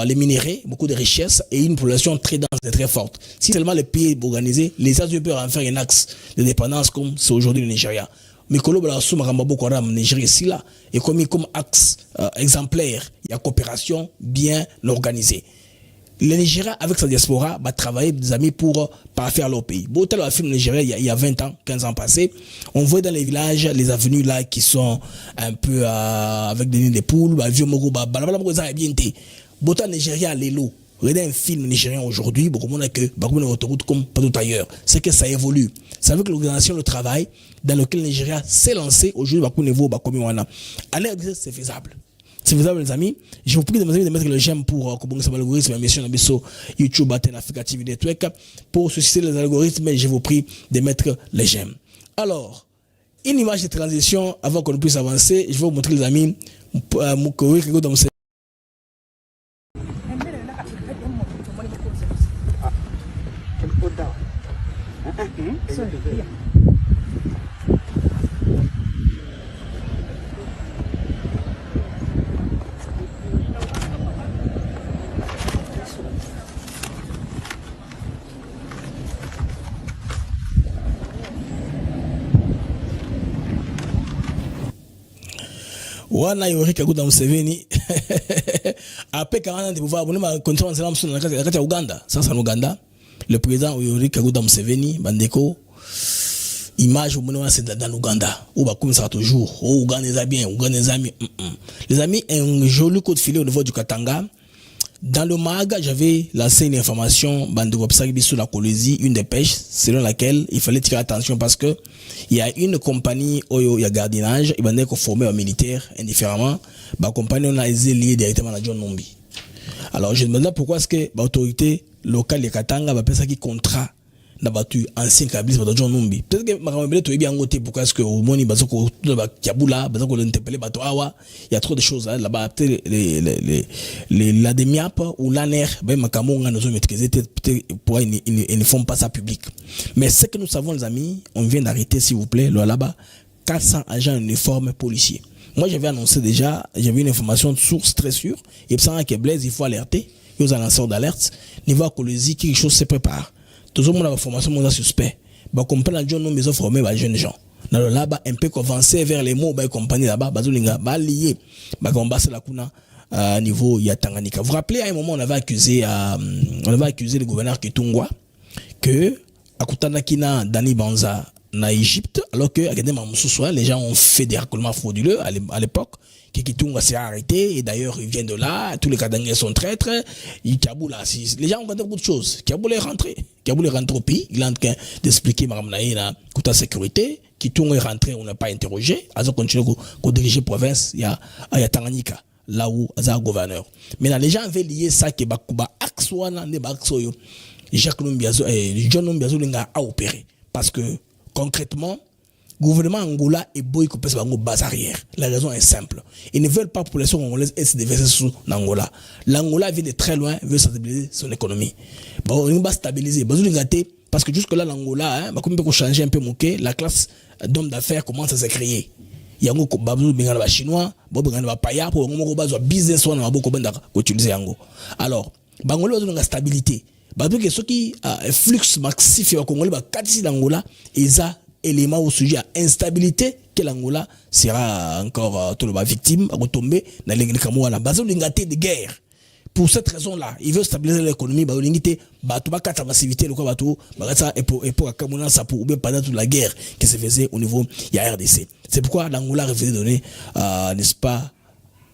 S1: les minéraux, beaucoup de richesses et une population très dense et très forte. Si seulement le pays est organisé, les États-Unis peuvent en faire un axe de dépendance comme c'est aujourd'hui le Nigeria. Mais Nigeria ici là est commis comme axe exemplaire. Il y a coopération bien organisée. Le Nigeria, avec sa diaspora, va travailler des amis pour faire leur pays. Bon, tel film Nigeria, il y a 20 ans, 15 ans passés, on voit dans les villages, les avenues là qui sont un peu avec des nids de poules, vieux mogo, bon, Nigeria, les lots. Regardez un film nigérien aujourd'hui, beaucoup de monde que autoroute comme partout ailleurs. C'est que ça évolue. C'est avec l'organisation du travail dans lequel le Nigeria s'est lancé aujourd'hui, c'est faisable. C'est faisable, les amis. Je vous prie de mettre le j'aime pour que l'algorithme émission YouTube, Africa TV Network, pour susciter les algorithmes. Je vous prie de mettre les j'aime. Alors, une image de transition avant qu'on puisse avancer. Je vais vous montrer, les amis, wana Yoweri Kaguta Museveni après 40 ans de pouvoir abonner ma condition en salam sur la carte Ouganda. Ça c'est en Ouganda. Le président Yoweri Kaguta Museveni bandeko image au c'est dans l'Ouganda. Où bah comme ça toujours. Oh Ouganda les bien, Ouganda les amis. Les amis, un joli coup de filet au niveau du Katanga. Dans le MAG, j'avais lancé une information sur la Colosie, une dépêche selon laquelle il fallait tirer attention parce que il y a une compagnie il y a gardinage, il va être formé aux militaires indifféremment, la compagnie on a lié directement à John Numbi. Alors je me demande pourquoi est-ce que l'autorité locale de Katanga va faire ça qui contrat na batu ancien câbliste de John Numbi. Peut-être que makamabele to bien ngoté pourquoi est-ce que au moni bazoko ba kiabula bazoko l'interpeller bato awa, il y a trop de choses là-bas, peut-être la demiap ou l'aner ben makamonga nous maîtriser pour ils ne font pas ça public. Mais ce que nous savons, les amis, on vient d'arrêter s'il vous plaît là-bas 400 agents uniformes policiers. Moi j'avais annoncé déjà, j'avais une information de source très sûre et ça que Blaise il faut alerter, il y a un lanceur d'alerte, niveau Colosie quelque chose se prépare. Tout le monde a la formation mon suspect. Bah comprendre la jeune maison formée par jeunes gens. Dans le là-bas un peu avancer vers les mots bah compagnie là-bas bazulinga ba lié bah combat la kuna niveau ya Tanganyika. Vous vous rappelez à un moment on avait accusé le gouverneur Kitungwa que akutana kina Dani Banza na Égypte alors que les gens ont fait des raccolements frauduleux à l'époque. Kitunga s'est arrêté et d'ailleurs il vient de là, tous les Katangais sont traîtres, les gens ont regardé beaucoup de choses. Kaboul est rentré au pays, il est en train d'expliquer Mme Naïna côté sécurité, Kitunga est rentré, on n'a pas interrogé, ils ont continué à diriger province, il y a Tanganyika, là où il y a un gouverneur. Maintenant les gens avaient lié ça que Bakuba Akswana ne Baksoyo, Jacques Numbiazo et John Numbiazo a opéré parce que concrètement le gouvernement Angola est boycotté par une base arrière. La raison est simple. Ils ne veulent pas que la population congolaise se déverser sous l'Angola. L'Angola vient de très loin, veut stabiliser son économie. Bon, on va stabiliser. Parce que jusque-là, l'Angola, comme on peut changer un peu la classe d'hommes d'affaires commence à se créer. Il y a un chinois, un paya, pour un business, on a beaucoup d'utiliser Ango. Alors, Bangola a une stabilité. Parce que ceux qui flux massif au Congolais, l'Angola, ils ont élément au sujet à instabilité que l'Angola sera encore tout le monde victime à retomber dans les Cameroun. Basé de guerre. Pour cette raison-là, il veut stabiliser l'économie, bah l'unité, bah tout bas quatre massivité le quoi bah tout, bah ça et pour Cameroun ça pour bien pendant toute la guerre qui se faisait au niveau il y a RDC. C'est pourquoi l'Angola rêvait de donner n'est-ce pas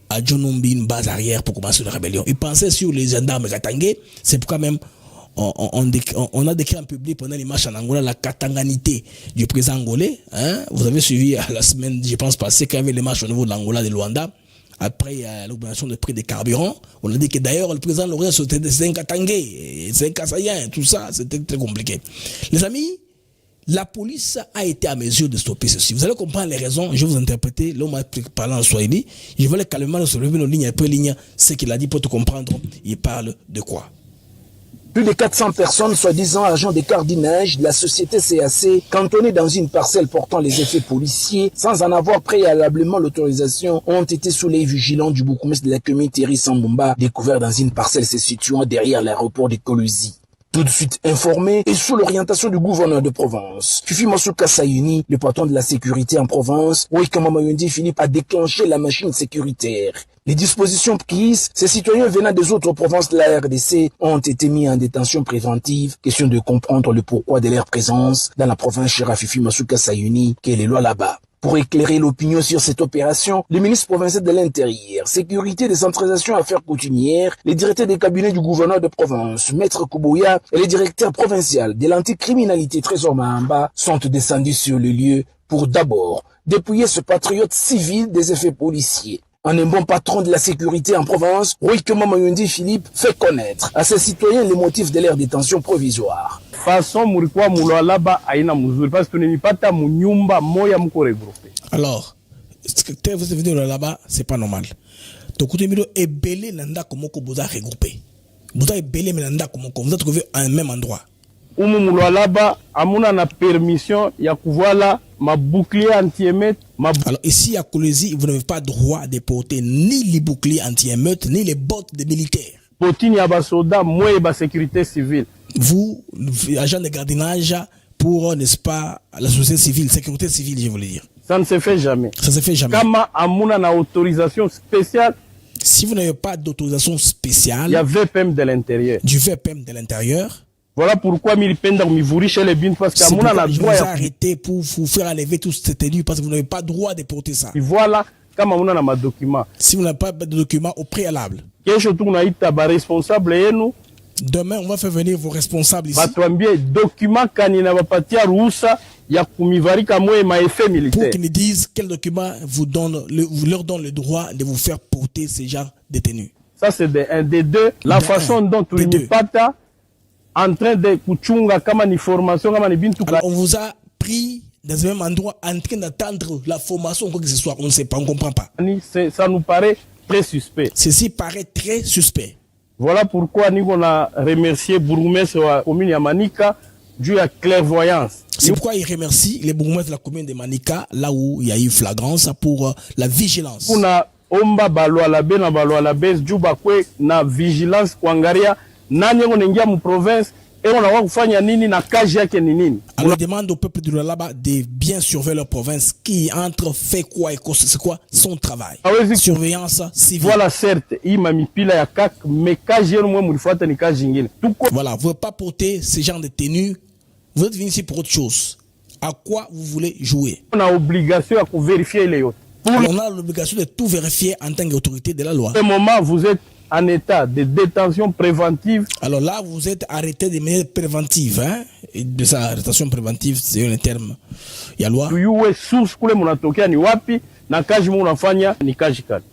S1: à John Numbi une base arrière pour commencer une rébellion. Il pensait sur les gendarmes katangais, c'est pourquoi même on a décrit en public pendant les marches en Angola la katanganité du président angolais. Hein? Vous avez suivi la semaine, je pense, passée, qu'il y avait les marches au niveau de l'Angola, de Luanda. Après l'augmentation du prix des carburants, on a dit que d'ailleurs le président Laurent c'était un Katangé, c'est un Kassayen, tout ça, c'était très compliqué. Les amis, la police a été à mesure de stopper ceci. Vous allez comprendre les raisons, je vais vous interpréter, l'homme a parlé en Swahili, je vais calmement se lever nos lignes après ligne, ce qu'il a dit pour te comprendre, il parle de quoi.
S10: Plus de 400 personnes, soi-disant agents de cardinage de la société CAC, cantonnées dans une parcelle portant les effets policiers, sans en avoir préalablement l'autorisation, ont été sous l'œil vigilant du bourgmestre de la commune Thierry Sambumba, découvert dans une parcelle se situant derrière l'aéroport de Coluzi. Tout de suite informé et sous l'orientation du gouverneur de Provence, Fifi Masuka Sayuni, le patron de la sécurité en Provence, Wikama Mayundi Philippe a déclenché la machine sécuritaire. Les dispositions prises, ces citoyens venant des autres provinces de la RDC ont été mis en détention préventive. Question de comprendre le pourquoi de leur présence dans la province chez Fifi Masuka Sayuni, qui est les lois là-bas. Pour éclairer l'opinion sur cette opération, le ministre provincial de l'Intérieur, Sécurité, Décentralisation, Affaires coutumières, les directeurs des cabinets du gouverneur de province, Maître Kouboya, et les directeurs provinciaux de l'anticriminalité Trésor Mahamba sont descendus sur le lieu pour d'abord dépouiller ce patriote civil des effets policiers. Un bon patron de la sécurité en province, Wikema Mayundi Philippe, fait connaître à ses citoyens les motifs de leur détention provisoire.
S11: Façon mulikuwa mulwalaba aina muzuri parce que nimipata munyumba moya mko regroupé.
S1: Alors, ce que vous avez dit là-bas, c'est pas normal. Tokuto miro ebele nanda komoko boza regroupé. Boza ebele nanda komoko, vous avez trouvé à un même endroit.
S11: Umu mulwalaba amuna na permission ya kuvala ma bouclier anti-émeute.
S1: Alors ici à Coluzi, vous n'avez pas droit de porter ni les boucliers anti-émeute ni les bottes des militaires.
S11: Botini ya basoda moye ba sécurité civile.
S1: Vous, agent de gardiennage pour, n'est-ce pas, la société civile, sécurité civile, je voulais dire.
S11: Ça ne se fait jamais.
S1: Ça se fait jamais.
S11: Kama amuna na autorisation spéciale.
S1: Si vous n'avez pas d'autorisation spéciale,
S11: il y a VPM de l'intérieur.
S1: Du VPM de l'intérieur.
S11: Voilà pourquoi milipenda mivuri chez les bins parce qu'amuna na droit
S1: à arrêter pour vous faire enlever tout cette tenue parce que vous n'avez pas droit de porter ça.
S11: Et voilà, comme amuna na ma document.
S1: Si vous n'avez pas de document au préalable.
S11: Kesho tunaita ba responsable yenu.
S1: Demain, on va faire venir vos responsables ici.
S11: Batwambie document kanina bapatia ruhusa ya kumivarika moye ma effet militaire.
S1: Pour qu'ils nous disent quel document vous leur donne le droit de vous faire porter ces gens détenus.
S11: Ça c'est un des deux. La façon dont tu l'imipata en train de kuchunga kama ni formation kama ni bintu.
S1: Alors on vous a pris dans le même endroit en train d'attendre la formation quoi que ce soit. On ne sait pas, on ne comprend pas.
S11: Ça nous paraît très suspect.
S1: Ceci paraît très suspect.
S11: Voilà pourquoi nous on a remercié bourgmestre de la commune de Manika dû à clairvoyance.
S1: C'est pourquoi il remercie les bourgmestres de la commune de Manika là où il y a eu flagrance pour la vigilance.
S11: Pour na omba balwa la be na balwa la bes juba kwe na vigilance kuangalia nani ngonengia mu province et on a kufanya nini na kazi yake ni nini.
S1: Alors demande au peuple de là-bas de bien surveiller leur province qui entre fait quoi et c'est quoi son travail. Surveillance civile.
S11: Voilà certes, ima mipila ya kak mais kazi yenu mwe mulifuata ni kazi nyingine.
S1: Voilà, vous ne pouvez pas porter ce genre de tenue. Vous êtes venu ici pour autre chose. À quoi vous voulez jouer?
S11: On a obligation à vérifier les autres.
S1: On a l'obligation de tout vérifier en tant qu'autorité de la loi.
S11: À ce moment, vous êtes en état de détention préventive.
S1: Alors là, vous êtes arrêté de manière préventive. Hein? Et de sa arrestation préventive, c'est un terme. Il y a loi.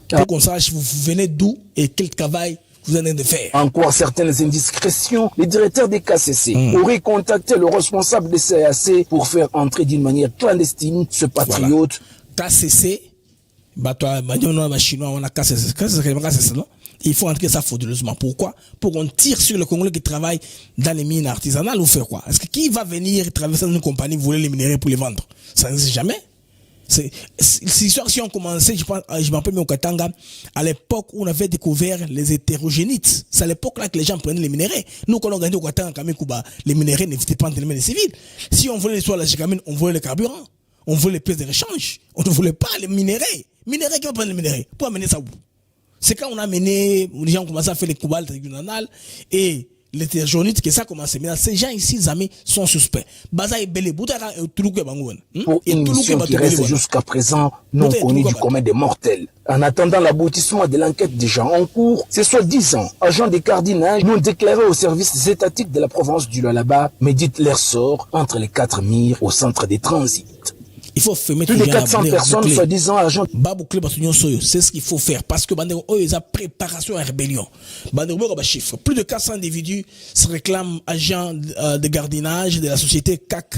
S1: Pour qu'on sache, vous venez d'où et quel travail vous en êtes de faire.
S10: Encore certaines indiscrétions, les directeurs des KCC auraient contacté le responsable des CAC pour faire entrer d'une manière clandestine ce patriote.
S1: Voilà. KCC, chinois, on a KCC, non? Il faut entrer ça frauduleusement. Pourquoi? Pour qu'on tire sur le Congolais qui travaille dans les mines artisanales ou faire quoi? Est-ce que qui va venir traverser une compagnie, voler les minéraux pour les vendre? Ça n'existe jamais. C'est l'histoire, si on commençait, je m'appelle au Katanga, à l'époque où on avait découvert les hétérogénites. C'est à l'époque là que les gens prenaient les minéraux. Nous, quand on gagnait au Katanga, les minéraux n'étaient pas entre les mains des civils. Si on voulait les soins, on voulait le carburant, on voulait les pièces de rechange, on ne voulait pas les minéraux. Minéraux, qui va prendre les minéraux? Pour amener ça où? C'est quand on a mené, les gens ont commencé à faire les cobaltes régionales et l'hétérogénite que ça a commencé. Maintenant, ces gens ici, les amis, sont suspects.
S10: Pour une mission qui reste jusqu'à présent non connue du commun des mortels. En attendant l'aboutissement de l'enquête déjà en cours, ces soi-disant agents de cardinage n'ont déclaré aux services étatiques de la province du Lualaba méditent leur sort entre les 4 murs au centre des transits.
S1: Il faut fermer
S10: plus de 400 personnes, soi-disant agents.
S1: C'est ce qu'il faut faire parce que ils ont préparation à rébellion. Chiffre. Plus de 400 individus se réclament agents de gardiennage de la société CAC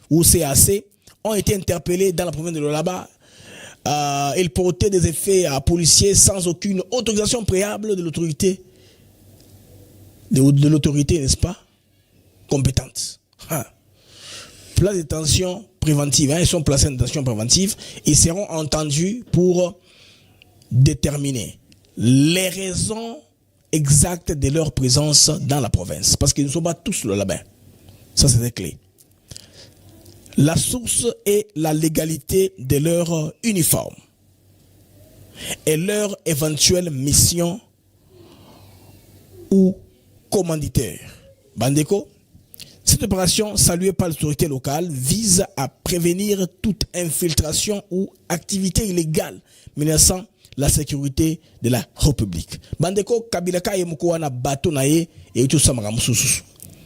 S1: ou CAC ont été interpellés dans la province de Lualaba. Ils portaient des effets policiers sans aucune autorisation préalable de l'autorité, n'est-ce pas, compétente. Place de détention préventive, ils sont placés en détention préventive, ils seront entendus pour déterminer les raisons exactes de leur présence dans la province, parce qu'ils ne sont pas tous là-bas. Ça, c'est la clé. La source est la légalité de leur uniforme et leur éventuelle mission ou commanditaire. Bandeko, cette opération, saluée par l'autorité locale, vise à prévenir toute infiltration ou activité illégale menaçant la sécurité de la République. Bandeko, Kabilaka et Mukouana bateau nae et tout ça maramususu.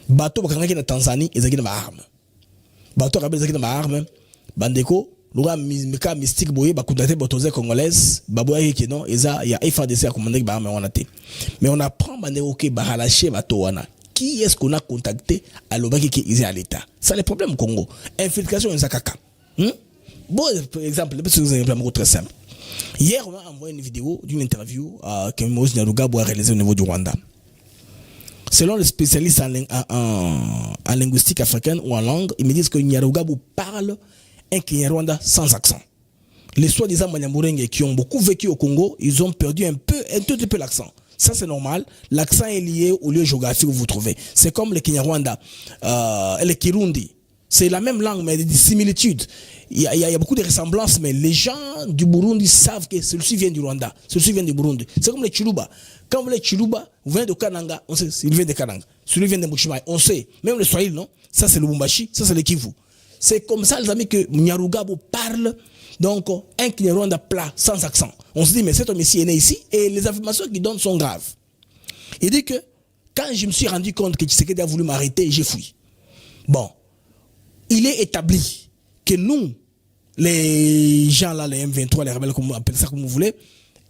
S1: Bateau bakangaki na Tanzanie, ezaki na arme. Bateau kabel ezaki na arme. Bandeko, lura mika mystique boye bakundate botoze congolaise, baboya ki non, eza ya FADC a commandé ba arme wana te. Mais on apprend bandeko ke ba relâcher bateau wana. Qui est-ce qu'on a contacté à l'obaki qui est à l'État? C'est le problème au Congo. Infiltration en Zakaka. Bon exemple, très simple. Hier, on a envoyé une vidéo d'une interview que Moïse Nyarugabo a réalisée au niveau du Rwanda. Selon les spécialistes en linguistique africaine ou en langue, ils me disent que Nyarugabo parle un Kinyarwanda sans accent. Les soi-disant Banyamulenge qui ont beaucoup vécu au Congo, ils ont perdu un tout petit peu l'accent. Ça, c'est normal. L'accent est lié au lieu géographique où vous vous trouvez. C'est comme le Kinyarwanda, le Kirundi. C'est la même langue, mais des similitudes. Il y a beaucoup de ressemblances, mais les gens du Burundi savent que celui-ci vient du Rwanda, celui-ci vient du Burundi. C'est comme les Chiluba. Quand vous les Chiluba, vous venez de Kananga, on sait, il vient de Kananga. Celui vient de Mbushimai, on sait. Même le Swahili, non? Ça, c'est le Bumbashi, ça, c'est le Kivu. C'est comme ça, les amis, que Nyarugabo parle. Donc, un Kinyarwanda plat, sans accent. On se dit, mais cet homme ici est né ici, et les affirmations qu'il donne sont graves. Il dit que, quand je me suis rendu compte que Tshisekedi a voulu m'arrêter, j'ai fui. Bon. Il est établi que nous, les gens là, les M23, les rebelles, comme vous appelez ça comme vous voulez,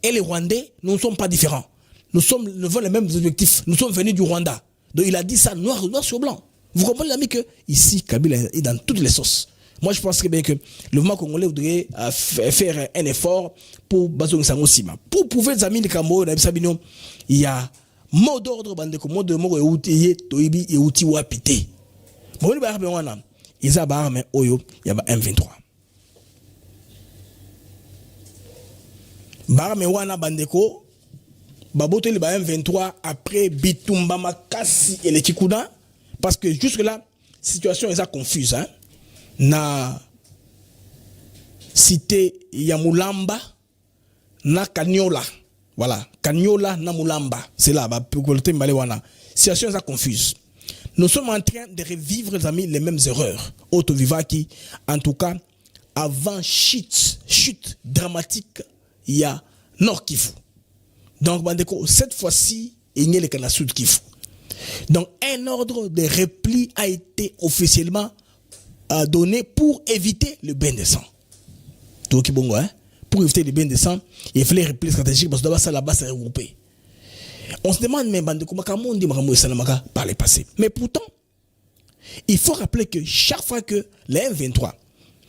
S1: et les Rwandais, nous ne sommes pas différents. Nous avons les mêmes objectifs. Nous sommes venus du Rwanda. Donc il a dit ça noir sur blanc. Vous comprenez, l'ami, que ici, Kabila est dans toutes les sauces. Moi, je pense que bien que le mouvement congolais voudrait faire un effort pour Bazoum Sangosima. Pour prouver les amis de Kambo, il y a mot d'ordre, mot de mot et outil, toibi et outil wapité. Bon, il y a ils ont barre mais oyo il y a M23 barre mais wana bandeko baboto le M23 après Bitumba Makasi et les Kikuda parce que jusque là situation est confuse hein na cité Yamulamba na Kanyola voilà Kanyola na Mulamba c'est là ba pour mbale wana situation est confuse. Nous sommes en train de revivre, les amis, les mêmes erreurs. Auto-Vivaki, en tout cas, avant chute dramatique, il y a Nord Kivu. Donc, cette fois-ci, il y a le Canada Sud Kivu. Donc, un ordre de repli a été officiellement donné pour éviter le bain de sang. Donc, hein? Pour éviter le bain de sang, il fallait repli stratégique parce que d'abord, ça là-bas, c'est regroupé. On se demande même par le passé. Mais pourtant, il faut rappeler que chaque fois que les M23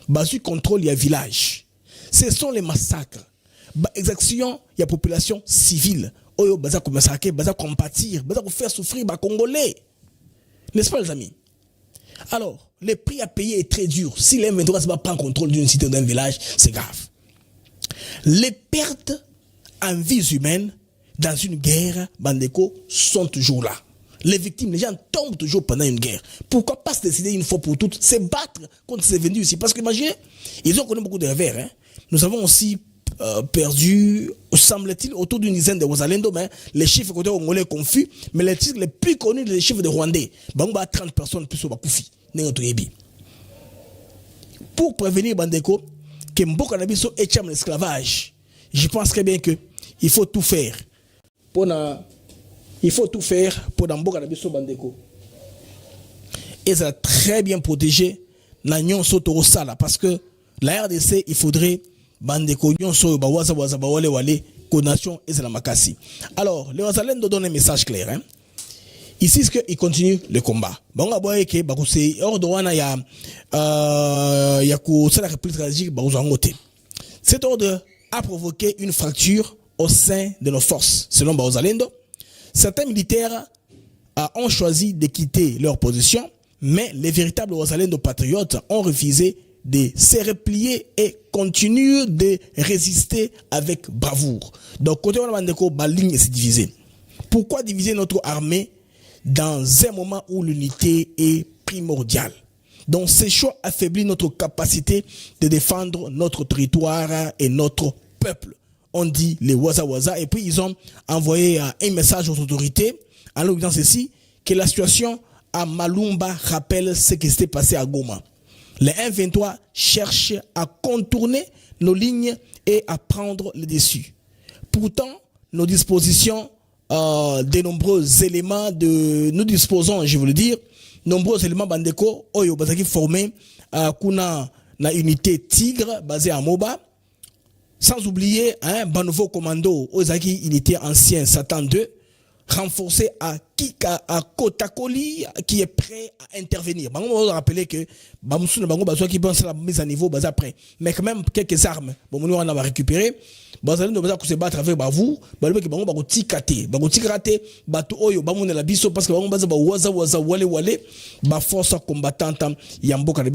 S1: basu contrôle les villages, ce sont les massacres, exactions, il y a population civile, oyo baza massacrer, baza compatir, baza faire souffrir les Congolais. N'est-ce pas les amis? Alors, le prix à payer est très dur. Si les M23 ne va pas prendre contrôle d'une cité ou d'un village, c'est grave. Les pertes en vies humaines dans une guerre, Bandeko, sont toujours là. Les victimes, les gens tombent toujours pendant une guerre. Pourquoi pas se décider une fois pour toutes, se battre contre ces vendus ici? Parce que imaginez, ils ont connu beaucoup de revers. Hein. Nous avons aussi perdu, semble-t-il, autour d'une dizaine de Wazalendo, mais les chiffres côté congolais confus, mais les chiffres les plus connus, les chiffres de Rwandais, 30 personnes plus au Bakoufi, pour prévenir Bandeko que Mboka Nabiso est l'esclavage. Je pense très bien que il faut tout faire pour Mboka Nabiso Bandeko. Et ça a très bien protégé l'Union Sotoro Sala parce que la RDC, il faudrait Bandeko Nyonso Bawaza Waza Bawale Wale Konation et la Makasi. Alors, les Wazalendo donnent un message clair. Hein? Ici, c'est qu'il continue le combat. Bon, on va que c'est hors de wana ya ko la république stratégique Baouzangote. Cet ordre a provoqué une fracture au sein de nos forces. Selon Baouzalendo, certains militaires ont choisi de quitter leur position, mais les véritables Wazalendo patriotes ont refusé de se replier et continuent de résister avec bravoure. Donc, côté Wandeko, la ligne est divisée. Pourquoi diviser notre armée dans un moment où l'unité est primordiale? Donc, ces choix affaiblissent notre capacité de défendre notre territoire et notre peuple. On dit les Waza Waza, et puis ils ont envoyé un message aux autorités en leur disant ceci, que la situation à Malumba rappelle ce qui s'était passé à Goma. Les M23 cherchent à contourner nos lignes et à prendre le dessus. Pourtant, nos dispositions, de nombreux éléments nous disposons, je veux le dire, nombreux éléments Bandeko, Oyo Bazaki formés, kuna na unité Tigre basée à Moba, sans oublier un nouveau commando, Ozaki unité ancien Satan 2, renforcé à Kotakoli, qui est prêt à intervenir. On va rappeler que Bamoussou qui pense à la mise à niveau après. Mais quand même quelques armes, on va récupérer. On va se battre avec vous. On va parce que la force combattante Yamboka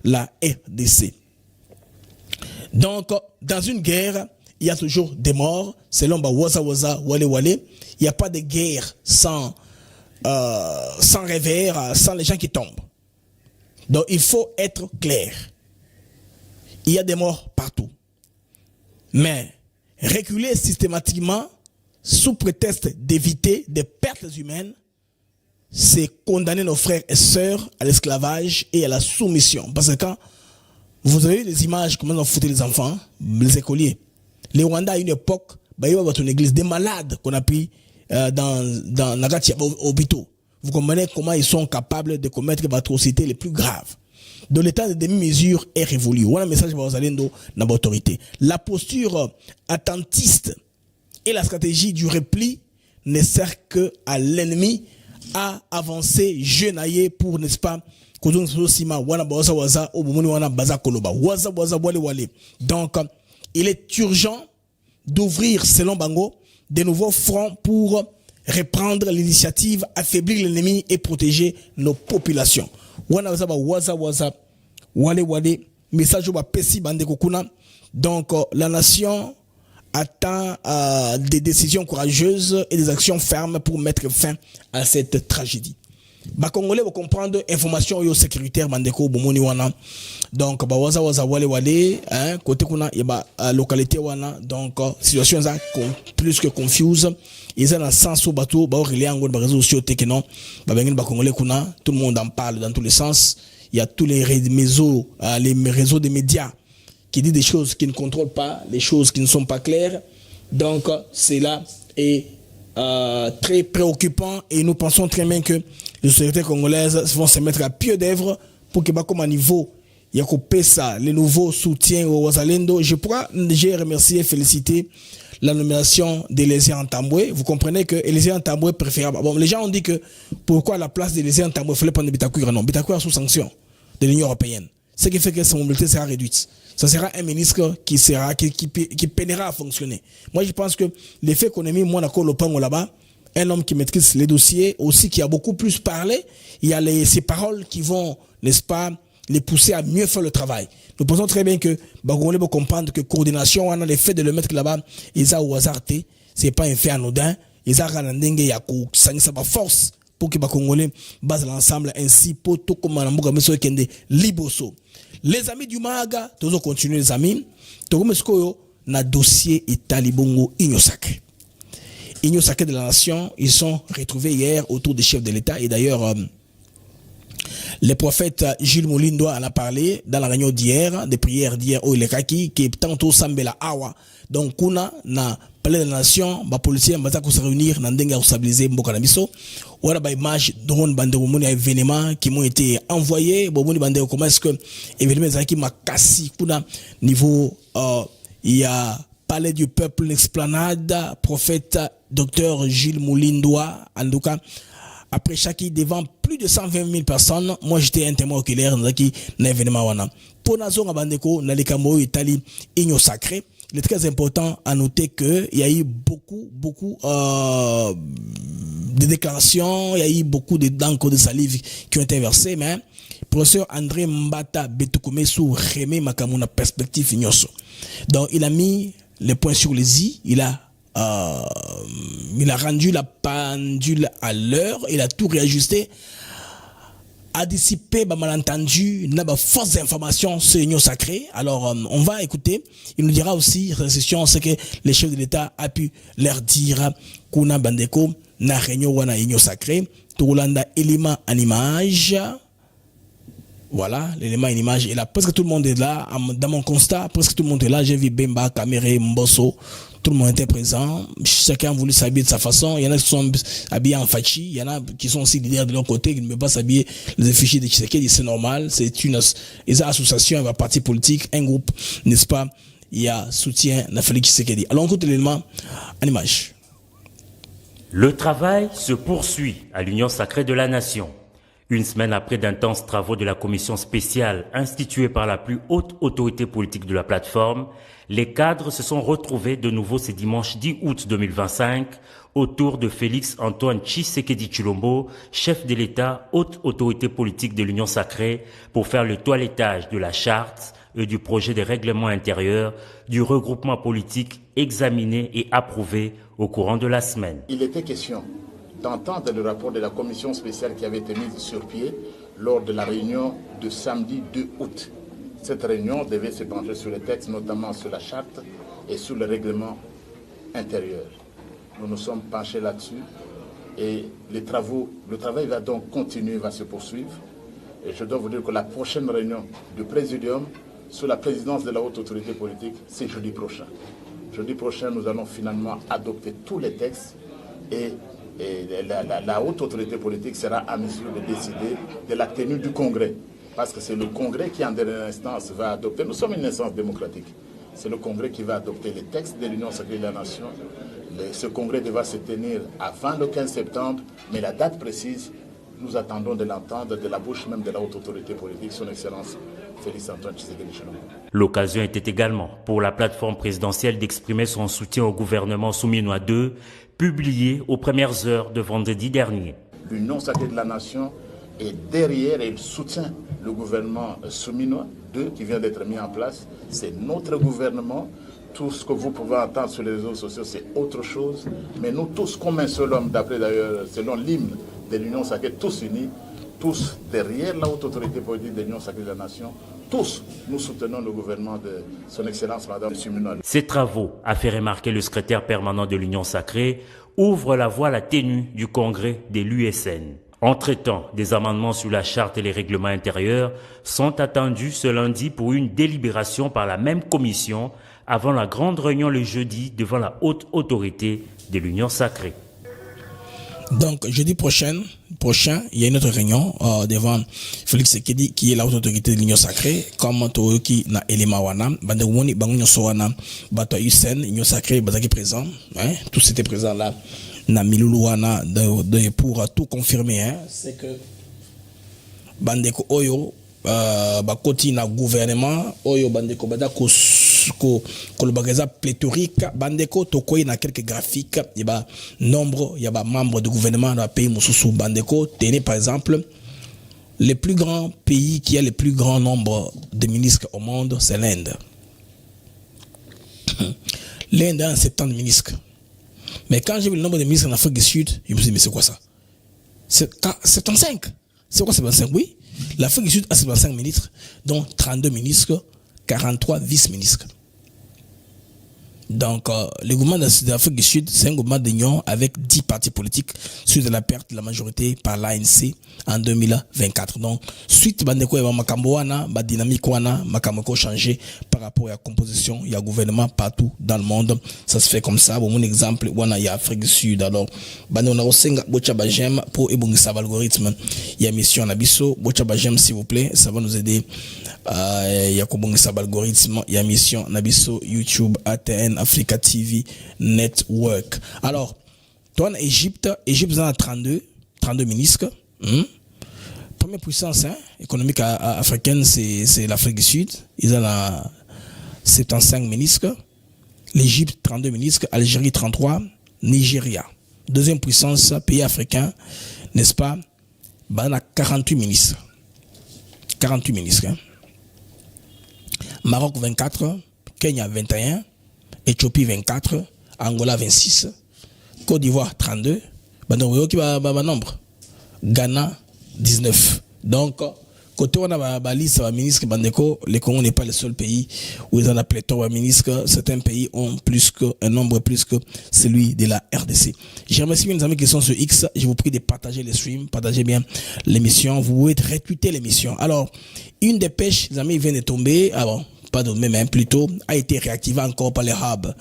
S1: la RDC. Donc, dans une guerre, il y a toujours des morts, selon Waza Waza, Wale Wale. Il n'y a pas de guerre sans revers, sans les gens qui tombent. Donc il faut être clair. Il y a des morts partout. Mais reculer systématiquement sous prétexte d'éviter des pertes humaines, c'est condamner nos frères et sœurs à l'esclavage et à la soumission. Parce que quand vous avez des images, comment on foutait les enfants, les écoliers. Les Rwandais à une époque, il y avait une église, des malades qu'on a pris dans Nagati hôpitaux. Vous comprenez comment ils sont capables de commettre les atrocités les plus graves. Donc l'état de demi-mesure est révolu. Voilà un message pour l'autorité. La posture attentiste et la stratégie du repli ne sert que à l'ennemi à avancer, jeûnailler pour, n'est-ce pas, donc il est urgent d'ouvrir, selon Bango, de nouveaux fronts pour reprendre l'initiative, affaiblir l'ennemi et protéger nos populations. Message au Pessi Bandekokuna. Donc, la nation attend des décisions courageuses et des actions fermes pour mettre fin à cette tragédie. Congolais vont comprendre information sécuritaire Bandeko Bomoni wana. Donc waza wale wale côté kuna yaba localité wana, donc situation ça plus que confuse. Ils ont un sens au bateau ba relais en gros réseaux sociaux tekeno ba bengi ba congolais kuna, tout le monde en parle dans tous les sens. Il y a tous les réseaux de médias qui disent des choses qui ne contrôlent pas, les choses qui ne sont pas claires. Donc cela est très préoccupant et nous pensons très bien que les autorités congolaises vont se mettre à pied d'œuvre pour que, comme à niveau, il y a ça, les nouveaux soutiens au Wazalendo. J'ai remercié et félicité la nomination d'Élysée Ntambwe. Vous comprenez que Élysée Ntambwe préférable. Bon, les gens ont dit que pourquoi à la place d'Élysée Ntambwe, il fallait prendre Bitakoura. Non, Bitakoura sous sanction de l'Union européenne. Ce qui fait que sa mobilité sera réduite. Ça sera un ministre qui peinera à fonctionner. Moi, je pense que l'effet économique, moi, d'accord, le pango là-bas, un homme qui maîtrise les dossiers, aussi qui a beaucoup plus parlé. Il y a ces paroles qui vont, n'est-ce pas, les pousser à mieux faire le travail. Nous pensons très bien que Bagongolais vont comprendre que coordination, on a le fait de le mettre là-bas, ils ont au hasard, c'est pas un fait anodin. Ils ont rendengue yako, ça ne force pour que Bagongolais base l'ensemble ainsi pour tout comme Manambuga Meso Kende Liboso. Les amis du Maga, tous continuer les amis. Togomeskoyo na dossier et talibongo Igno Sacré. Igno Sacré de la nation, ils sont retrouvés hier autour des chefs de l'État et d'ailleurs le prophète Gilles Molindoa en a parlé dans la réunion d'hier, des prières d'hier au Lekaki, qui est tantôt Sambela Awa. Donc, kuna na palais de la nation, les policiers vont se réunir, nandenga ou stabiliser Mboka Nabiso. Ou alors, image drone banderomoni événements qui m'ont été envoyés. Bon, bandero, comment est-ce que événements qui m'a cassé, kuna niveau, il y a palais du peuple, l'esplanade, prophète docteur Gilles Molindoa, en tout cas, après chaque devant plus de 120 000 personnes, moi j'étais un témoin oculaire dans un événement wana. Pour Nazo Ngabandeko, dans les Cameroun, Italie, Igno Sacré, il est très important à noter que il y a eu beaucoup de déclarations, il y a eu beaucoup d'encre de salive qui ont été versées, mais professeur André Mbata Betoukoumé sous Rémé Makamuna perspective Ignoso. Donc il a mis les points sur les i, il a rendu la pendule à l'heure, il a tout réajusté, a dissipé malentendu, n'a pas fausses informations sur l'Union sacrée. Alors on va écouter, il nous dira aussi ce que les chefs de l'État a pu leur dire kuna bandeko na réunion wana Union sacrée, Toulanda élément en image. Voilà, l'élément en image est là. Presque tout le monde est là. Dans mon constat, presque tout le monde est là. J'ai vu Bemba, Kamere, Mbosso. Tout le monde était présent. Chacun a voulu s'habiller de sa façon. Il y en a qui sont habillés en fachi. Il y en a qui sont aussi leaders de leur côté, qui ne peuvent pas s'habiller les fichiers de Tshisekedi. C'est normal. C'est une association, un parti politique, un groupe, n'est-ce pas? Il y a soutien à Félix Tshisekedi. Alors on écoute l'élément en image.
S12: Le travail se poursuit à l'Union sacrée de la nation. Une semaine après d'intenses travaux de la commission spéciale instituée par la plus haute autorité politique de la plateforme, les cadres se sont retrouvés de nouveau ce dimanche 10 août 2025 autour de Félix Antoine Tshisekedi Tshilombo, chef de l'État, haute autorité politique de l'Union sacrée, pour faire le toilettage de la charte et du projet de règlement intérieur du regroupement politique examiné et approuvé au courant de la semaine.
S13: Il était question d'entendre le rapport de la commission spéciale qui avait été mise sur pied lors de la réunion de samedi 2 août. Cette réunion devait se pencher sur les textes, notamment sur la charte et sur le règlement intérieur. Nous nous sommes penchés là-dessus et le travail va donc continuer, va se poursuivre. Et je dois vous dire que la prochaine réunion du Présidium, sous la présidence de la haute autorité politique, c'est jeudi prochain. Jeudi prochain, nous allons finalement adopter tous les textes et la haute autorité politique sera à mesure de décider de la tenue du Congrès. Parce que c'est le Congrès qui, en dernière instance, va adopter. Nous sommes une instance démocratique. C'est le Congrès qui va adopter les textes de l'Union sacrée de la nation. Ce Congrès devra se tenir avant le 15 septembre, mais la date précise, nous attendons de l'entendre de la bouche même de la haute autorité politique, son Excellence Félix Antoine Tshisekedi Tshilombo.
S12: L'occasion était également pour la plateforme présidentielle d'exprimer son soutien au gouvernement Souminois II, publié aux premières heures de vendredi dernier.
S13: L'Union sacrée de la nation est derrière et soutient le gouvernement Souminois II qui vient d'être mis en place. C'est notre gouvernement. Tout ce que vous pouvez entendre sur les réseaux sociaux, c'est autre chose. Mais nous tous, comme un seul homme, d'après d'ailleurs, selon l'hymne de l'Union sacrée, tous unis, tous derrière la haute autorité politique de l'Union sacrée de la nation, tous nous soutenons le gouvernement de son Excellence Madame Souminois.
S12: Ces travaux, a fait remarquer le secrétaire permanent de l'Union sacrée, ouvrent la voie à la tenue du congrès de l'USN. Entre-temps, des amendements sur la charte et les règlements intérieurs sont attendus ce lundi pour une délibération par la même commission avant la grande réunion le jeudi devant la haute autorité de l'Union sacrée.
S1: Donc, jeudi prochain, il y a une autre réunion devant Félix Tshisekedi qui est la haute autorité de l'Union sacrée, comme Toyoki na Elema Wana, Bandewoni, Bangunyo Sowana, Bato Yusen, l'Union sacrée, Bazaki présent, hein, tous étaient présents là, na Milulu Wana, pour tout confirmer, hein, c'est que Bandeko Oyo, Bakoti na gouvernement, Oyo Bandeko Badako kolobagaza pléthorique bandeko tokoyi na quelques graphiques il y a nombre il y a membres du gouvernement dans pays mususu bandeko tenez par exemple le plus grand pays qui a le plus grand nombre de ministres au monde c'est l'Inde. L'Inde a 70 ministres. Mais quand j'ai vu le nombre de ministres en Afrique du Sud, je me suis dit mais c'est quoi ça? C'est 75. C'est quoi 75? Oui. L'Afrique du Sud a 75 ministres, dont 32 ministres, 43 vice-ministres. Donc, le gouvernement de l'Afrique du Sud, c'est un gouvernement d'union avec 10 partis politiques suite à la perte de la majorité par l'ANC en 2024. Donc, suite à la dynamique makambo changé par rapport à la composition, il y a gouvernement partout dans le monde. Ça se fait comme ça. Bon, mon exemple, il y a Afrique du Sud. Alors, on a aussi Bocha Bajem pour ébongir l'algorithme. Il y a mission Nabiso, Bocha Bajem, s'il vous plaît, ça va nous aider. Il y a Kobongir l'algorithme, il y a mission Nabiso, YouTube, ATN, Africa TV Network. Alors, toi en Égypte en a 32 ministres. Première puissance économique africaine, c'est l'Afrique du Sud. Ils ont 75 ministres. L'Égypte, 32 ministres. Algérie, 33. Nigeria. Deuxième puissance, pays africain, n'est-ce pas? On a 48 ministres. 48 ministres. Maroc, 24. Kenya, 21. Éthiopie 24, Angola 26, Côte d'Ivoire 32, nombre. Ghana 19. Donc, côté on a la liste de ministres, le Congo n'est pas le seul pays où ils ont la pléthore de ministres. Certains pays ont un nombre plus que celui de la RDC. Je remercie mes amis qui sont sur X. Je vous prie de partager les streams, partagez bien l'émission. Vous pouvez retweeter l'émission. Alors, une dépêche, les amis, vient de tomber. Ah bon, pardon, même plutôt, a été réactivé encore par les hubs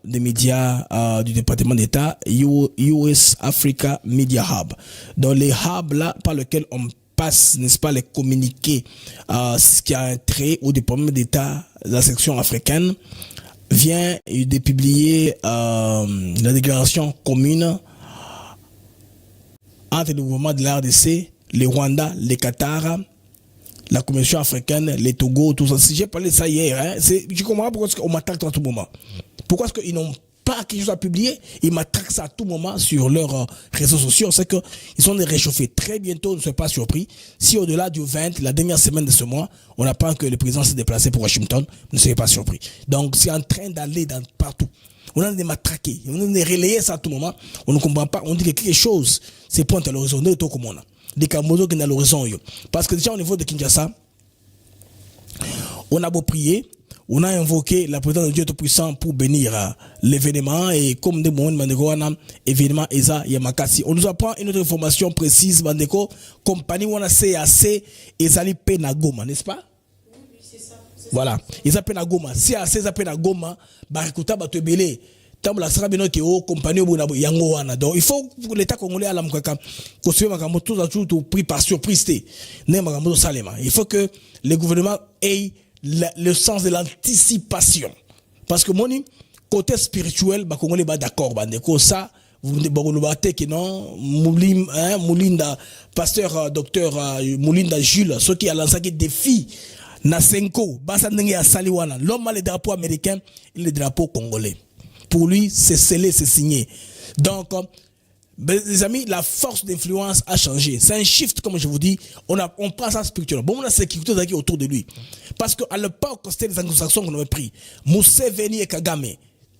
S1: des médias du département d'État, US Africa Media Hub. Donc les hubs là par lesquels on passe, n'est-ce pas, les communiqués, ce qui a un trait au département d'État, la section africaine, vient de publier la déclaration commune entre le gouvernement de la RDC, le Rwanda, le Qatar, la Commission africaine, les Togo, tout ça. Si j'ai parlé de ça hier, je comprends pourquoi on m'attaque à tout moment. Pourquoi est-ce qu'ils n'ont pas quelque chose à publier? Ils m'attaquent ça à tout moment sur leurs réseaux sociaux. C'est qu'ils sont réchauffés. Très bientôt, ne soyez pas surpris. Si au-delà du 20, la dernière semaine de ce mois, on apprend que le président s'est déplacé pour Washington, ne soyez pas surpris. Donc, c'est en train d'aller partout. On a des matraqués, on a des relayés ça à tout moment. On ne comprend pas. On dit que quelque chose, c'est pointe à l'horizon. Nous, tout comme on a. Des Kamodo qui sont à l'horizon. Parce que déjà au niveau de Kinshasa, on a beau prier, on a invoqué la présence de Dieu Tout-Puissant pour bénir l'événement et comme des moments de événement Eza Yamakasi. On nous apprend une autre information précise, Bandeko, compagnie où on a CAC Ezali Penagoma, n'est-ce pas? Oui, c'est ça. Voilà. Eza Penagoma. CAC Eza Penagoma, Barikuta Batebele. Donc il faut que l'État congolais à la pris par surprise. Il faut que le gouvernement ait le sens de l'anticipation. Parce que mon côté spirituel, les Congolais sont d'accord. Ça, vous me que non, Moulinda, pasteur, docteur Moulinda Jules, ceux qui a lancé des défis, Nasenko, Bassandengue à Saliwana, l'homme a le drapeau américain et le drapeau congolais. Pour lui, c'est scellé, c'est signé. Donc, les amis, la force d'influence a changé. C'est un shift, comme je vous dis. On prend ça spirituellement. Bon, on a sécurité autour de lui. Parce qu'à l'époque, c'était les anglo-saxons qu'on avait pris. Museveni et Kagame.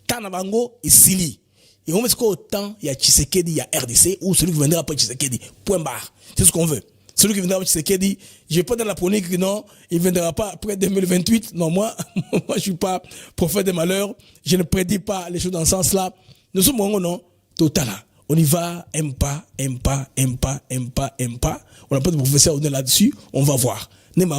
S1: Tanabango et Sili. Et on met ce qu'autant, il y a Tshisekedi, il y a RDC, ou celui qui viendra après Tshisekedi. Point barre. C'est ce qu'on veut. Celui qui viendra après Tshisekedi, je ne vais pas dans la chronique, non, il ne viendra pas après 2028. Non, moi, je ne suis pas prophète des malheurs. Je ne prédis pas les choses dans ce sens-là. Nous sommes non, total. On y va, un pas. On n'a pas de professeur, on est là-dessus, on va voir. Mais tout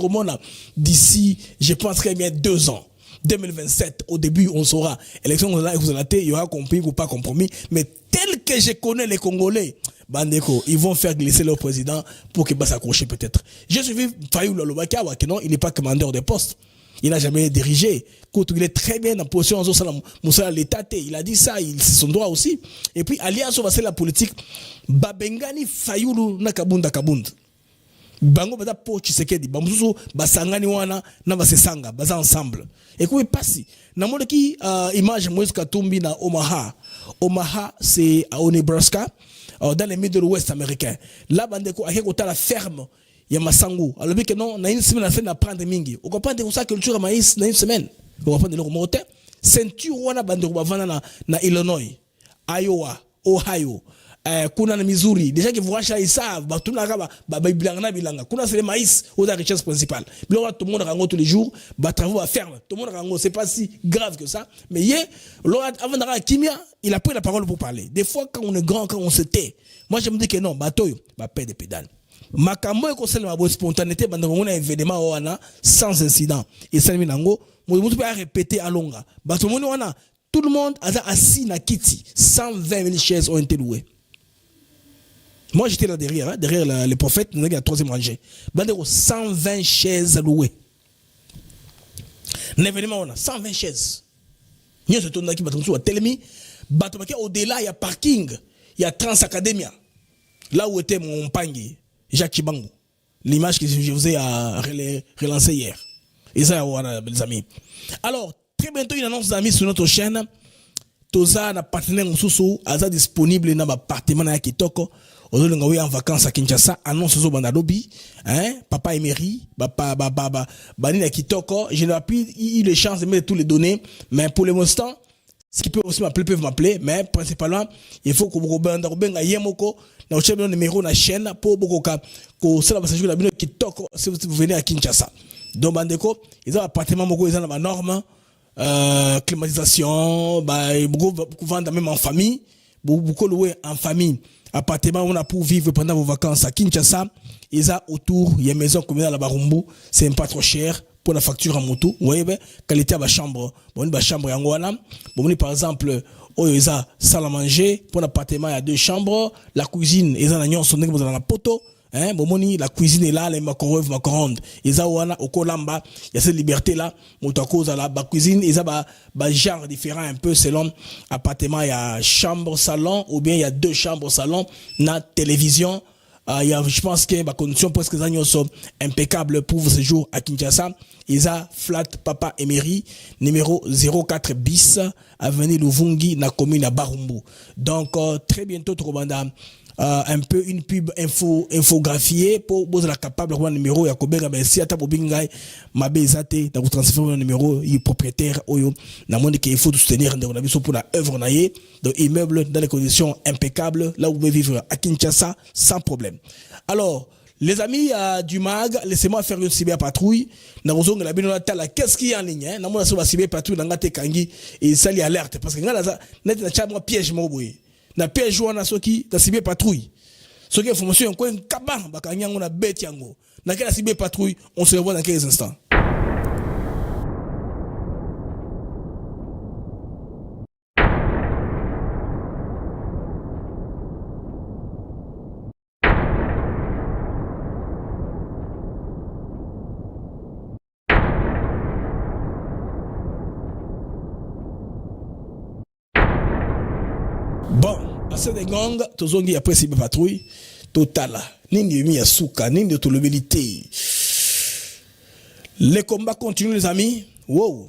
S1: le monde, d'ici, je pense qu'il y a 2 ans. 2027, au début, on saura. Élection, il y aura compris ou pas compromis. Mais tel que je connais les Congolais, Bandeko, ils vont faire glisser leur président pour qu'il va s'accrocher peut-être. J'ai suivi Fayou Lolobaka, non, il n'est pas commandeur de poste. Il n'a jamais dirigé. Il est très bien en position Moussa l'État. Il a dit ça, c'est son droit aussi. Et puis, Alliance, c'est la politique. Babengani Fayou Nakabunda Kabund. bango baza po Tshisekedi bamususu basangani wana na basesanga baza ensemble et quoi passe na mode ki image Moïse Katumbi na Omaha c'est au Nebraska dans les Middle West américain là bandeko akeko ta la ferme ya Masangu alors que non na une semaine fait d'apprendre mingi on comprend que ça culture maïs na une semaine on comprend le moté ceinture wana bandeko bavana na Illinois Iowa Ohio kuna na Missouri déjà que vous achetez ça batuna ba bilanga bilanga kuna c'est le maïs aux richesse principale là tout le monde rango tous les jours ba travaux à ferme tout le monde rango c'est pas si grave que ça mais avant d'aller à Kimia il a pris la parole pour parler des fois quand on est grand quand on se tait moi je me dis que non batoyo ba paix de pédale makambo e concerne ma spontanéité banda on a événement wana sans incident et ça minango mo peut répéter à longa bato moni wana tout le monde a assis na kiti 120 000 chaises ont été louées. Moi, j'étais là derrière, hein, derrière les prophètes, nous avons la troisième rangée. 120 chaises louées. L'événement, on a 120 chaises. Nous sommes tous à Telemi. Au-delà, il y a parking. Il y a Transacademia. Là où était mon pangui, Jacques Chibango. L'image que je vous ai relancée hier. Et ça, voilà, mes amis. Alors, très bientôt, une annonce d'amis sur notre chaîne. Toza, na partenaire Moussou, Aza disponible dans l'appartement à Kitoko. Aujourd'hui, en vacances à Kinshasa, annonce au Bandalobi, hein, papa Emery, Banina Kitoko, je n'ai pas eu les chances de mettre toutes les données, mais pour l'instant, ce qui peut aussi m'appeler, peuvent m'appeler, mais principalement, il faut que vous Benga Yemoko, na le numéro de la chaîne, pour que ça va s'ajouter la Banina Kitoko, si vous venez à Kinshasa. Donc, Bandeko, ils ont un appartement, ils ont la norme, climatisation, beaucoup vendent même en famille, beaucoup louer en famille. Appartement, on a pour vivre pendant vos vacances à Kinshasa. Ils ont autour, il y a une maison communale à Barumbu. C'est pas trop cher pour la facture en moto. Vous voyez, qualité à la chambre. Bon, la chambre en Guana. Bon, par exemple, ils ont salle à manger. Pour l'appartement, il y a 2 chambres. La cuisine, ils ont la nuance, ils ont la poto. Hein, bon, la cuisine est là, les macarones. Ils ont au Kolamba, il y a cette liberté là. Motako, la cuisine, ils ont genre différent un peu selon appartement. Il y a chambre, salon, ou bien il y a 2 chambres, salon, na télévision. Il y a, je pense que les conditions presque sont impeccables pour ce séjour à Kinshasa. Ils ont flat Papa Emery, numéro 04 bis, avenue Luvungi, na commune à Barumbu. Donc, très bientôt, Trobanda. Un peu une pub infographiée pour vous être capable d'avoir un numéro ya kobega ben si ata bobingai mabe ezate da vous transférer un numéro il propriétaire oyo na monde qu'il faut soutenir dans la vie pour la œuvre naie de immeuble dans les conditions impeccables là où vous pouvez vivre à Kinshasa sans problème. Alors les amis du MAG, laissez-moi faire une cyberpatrouille. Qu'est-ce qu'il y a en ligne? Hein? Na cyberpatrouille na ngate kangi et ça li alerte parce que ngala net na cha moi piège mo boye. Na piège wana soki ta cyber patrouille soki information ko nkaba bakanyango na beti yango na kala cyber patrouille on se revoit dans quelques instants. Bon, assez de gang, tozongi après cyber patrouille, totala. Nindi mi yasuka, nindi tolobelité. Les combats continuent les amis. Wow.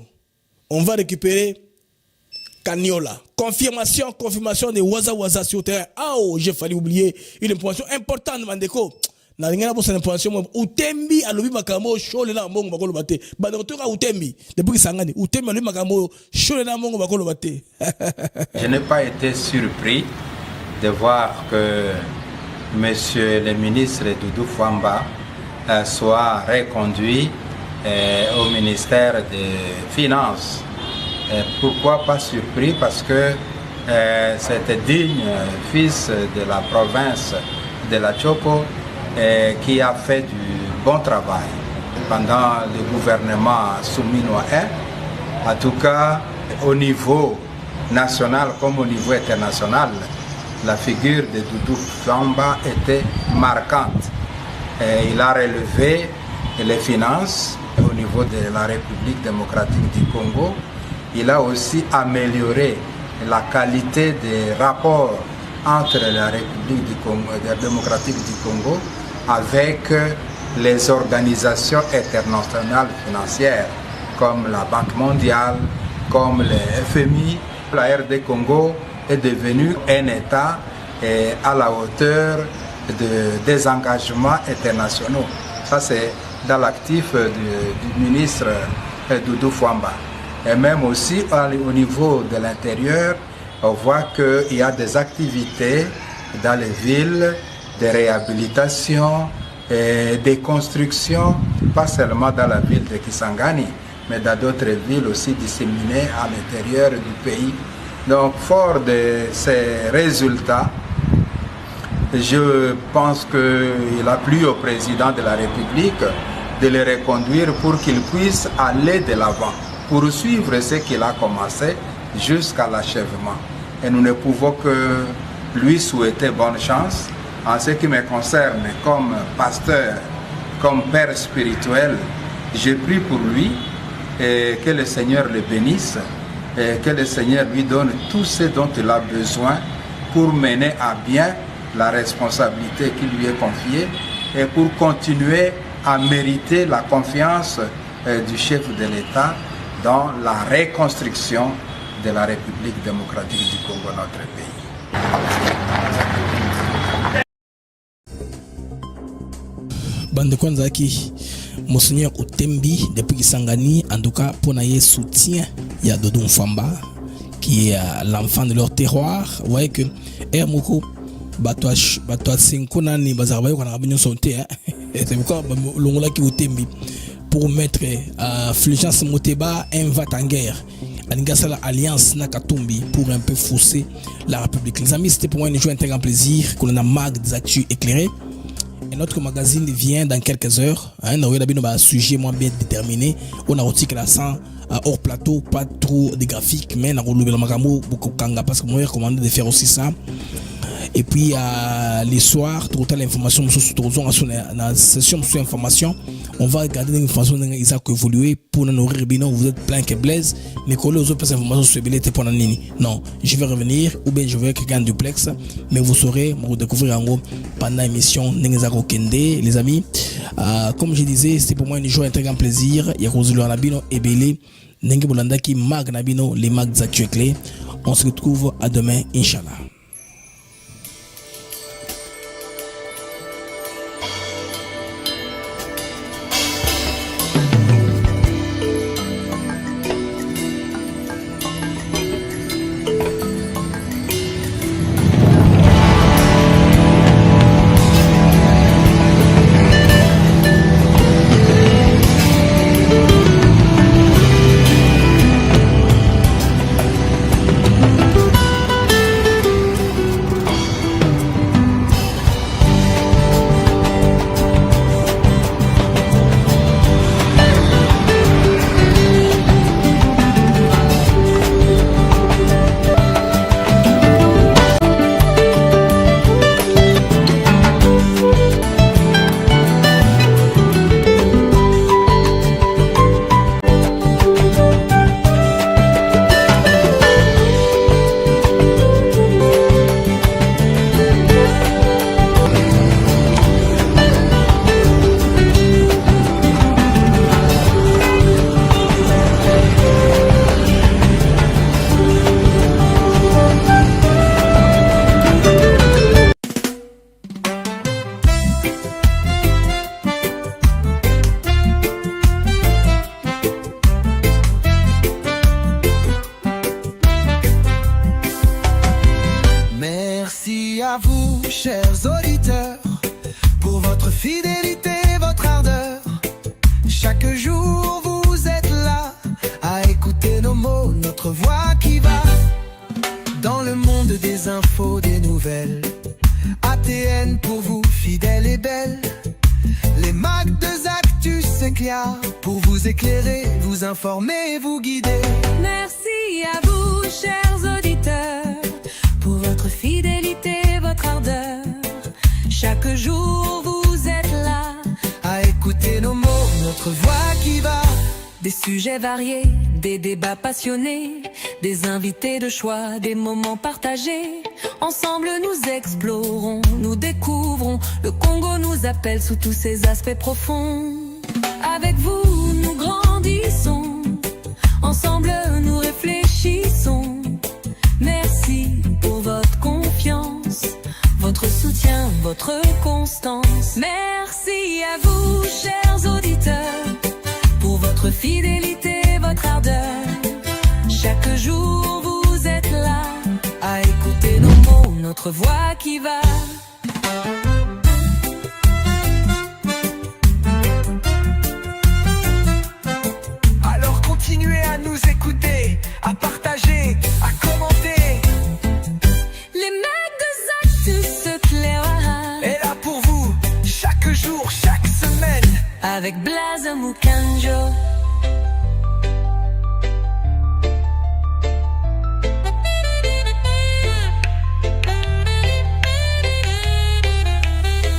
S1: On va récupérer Kaniola. Confirmation de Waza sur terrain. Ah oh, j'ai failli oublier une information importante Mandeko. Na ngena bo sana information Utembi alobi makambo shole na mbongo bakolo bate. Ba de retour à Utembi. Depuis Sangani, Utembi alobi makambo shole na mbongo bakolo bate.
S14: Je n'ai pas été surpris de voir que monsieur le ministre Doudou Fwamba soit reconduit au ministère des Finances. Pourquoi pas surpris? Parce que c'était digne fils de la province de la Choco qui a fait du bon travail pendant le gouvernement Souminoa 1. En tout cas, au niveau national comme au niveau international, la figure de Doudou Fwamba était marquante. Il a relevé les finances au niveau de la République démocratique du Congo. Il a aussi amélioré la qualité des rapports entre la République du Congo, démocratique du Congo avec les organisations internationales financières comme la Banque mondiale, comme le FMI. La RD Congo est devenue un État à la hauteur des engagements internationaux. Ça, c'est dans l'actif du ministre Doudou Fwamba. Et même aussi au niveau de l'intérieur, on voit qu'il y a des activités dans les villes, des réhabilitations, des constructions, pas seulement dans la ville de Kisangani, mais dans d'autres villes aussi disséminées à l'intérieur du pays. Donc, fort de ces résultats, je pense qu'il a plu au président de la République de le reconduire pour qu'il puisse aller de l'avant, poursuivre ce qu'il a commencé jusqu'à l'achèvement. Et nous ne pouvons que lui souhaiter bonne chance. En ce qui me concerne, comme pasteur, comme père spirituel, je prie pour lui et que le Seigneur le bénisse et que le Seigneur lui donne tout ce dont il a besoin pour mener à bien la responsabilité qui lui est confiée et pour continuer à mériter la confiance du chef de l'État dans la reconstruction de la République démocratique du Congo, notre pays.
S1: Bande Kwanzaki, Monseigneur Otembi, depuis Kisangani, en tout cas, pour naïe soutien, il y a Doudou Fwamba, qui est l'enfant de leur terroir. Vous voyez que, Moko, Batouach Sinkona, ni Bazarbayo, qu'on a ramené son thé, c'est pourquoi l'ongola qui Otembi, pour mettre Fulgence Moteba, un va en guerre. Aningasala Alliance Nakatumbi pour un peu fausser la République. Les amis, c'était pour moi une joie, un grand plaisir qu'on a mag des actus éclairés. Et notre magazine vient dans quelques heures. On a un sujet moins bien déterminé. On a aussi que la sang hors plateau, pas trop de graphiques, mais on a le magamo beaucoup kanga parce que moi j'ai recommandé de faire aussi ça. Et puis les soirs, total information sur la session sur information, on va regarder les informations qui ont évolué pour nous nourrir. Vous êtes plein que blaise, mais coller aux autres informations sur l'habilité pour nini. Non, je vais revenir ou bien je vais quelqu'un duplex, mais vous saurez, vous découvrir en gros pendant l'émission Nengezako Kende, les amis. Comme je disais, c'était pour moi une joie, un très grand plaisir. Il y a Rosilo Anabino et Belé, Nenge Bolandaki, Mag Nabino, les Mags actuels clés. On se retrouve à demain, Inch'Allah.
S15: à vous, chers auditeurs, pour votre fidélité, votre ardeur. Chaque jour vous êtes là à écouter nos mots, notre voix qui va dans le monde des infos, des nouvelles. ATN pour vous, fidèle et belle. Les Mags de Actus s'éclairent pour vous éclairer, vous informer, vous guider.
S16: Merci à vous, chers auditeurs, pour votre fidélité, votre ardeur. Chaque jour vous êtes là
S15: à écouter nos mots, notre voix qui va
S16: Des sujets variés, des débats passionnés, des invités de choix, des moments partagés. Ensemble nous explorons, nous découvrons. Le Congo nous appelle sous tous ses aspects profonds. Avec vous nous grandissons, ensemble nous réfléchissons. Merci pour votre confiance, votre soutien, votre constance. Merci à vous, chers auditeurs, pour votre fidélité, votre ardeur. Chaque jour vous êtes là, à écouter nos mots, notre voix qui va.
S15: Alors continuez à nous écouter, à partager, à commenter.
S16: Les mecs de Zactus se clairent
S15: Et là pour vous, chaque jour, chaque semaine.
S16: avec Blaise Mukanjo.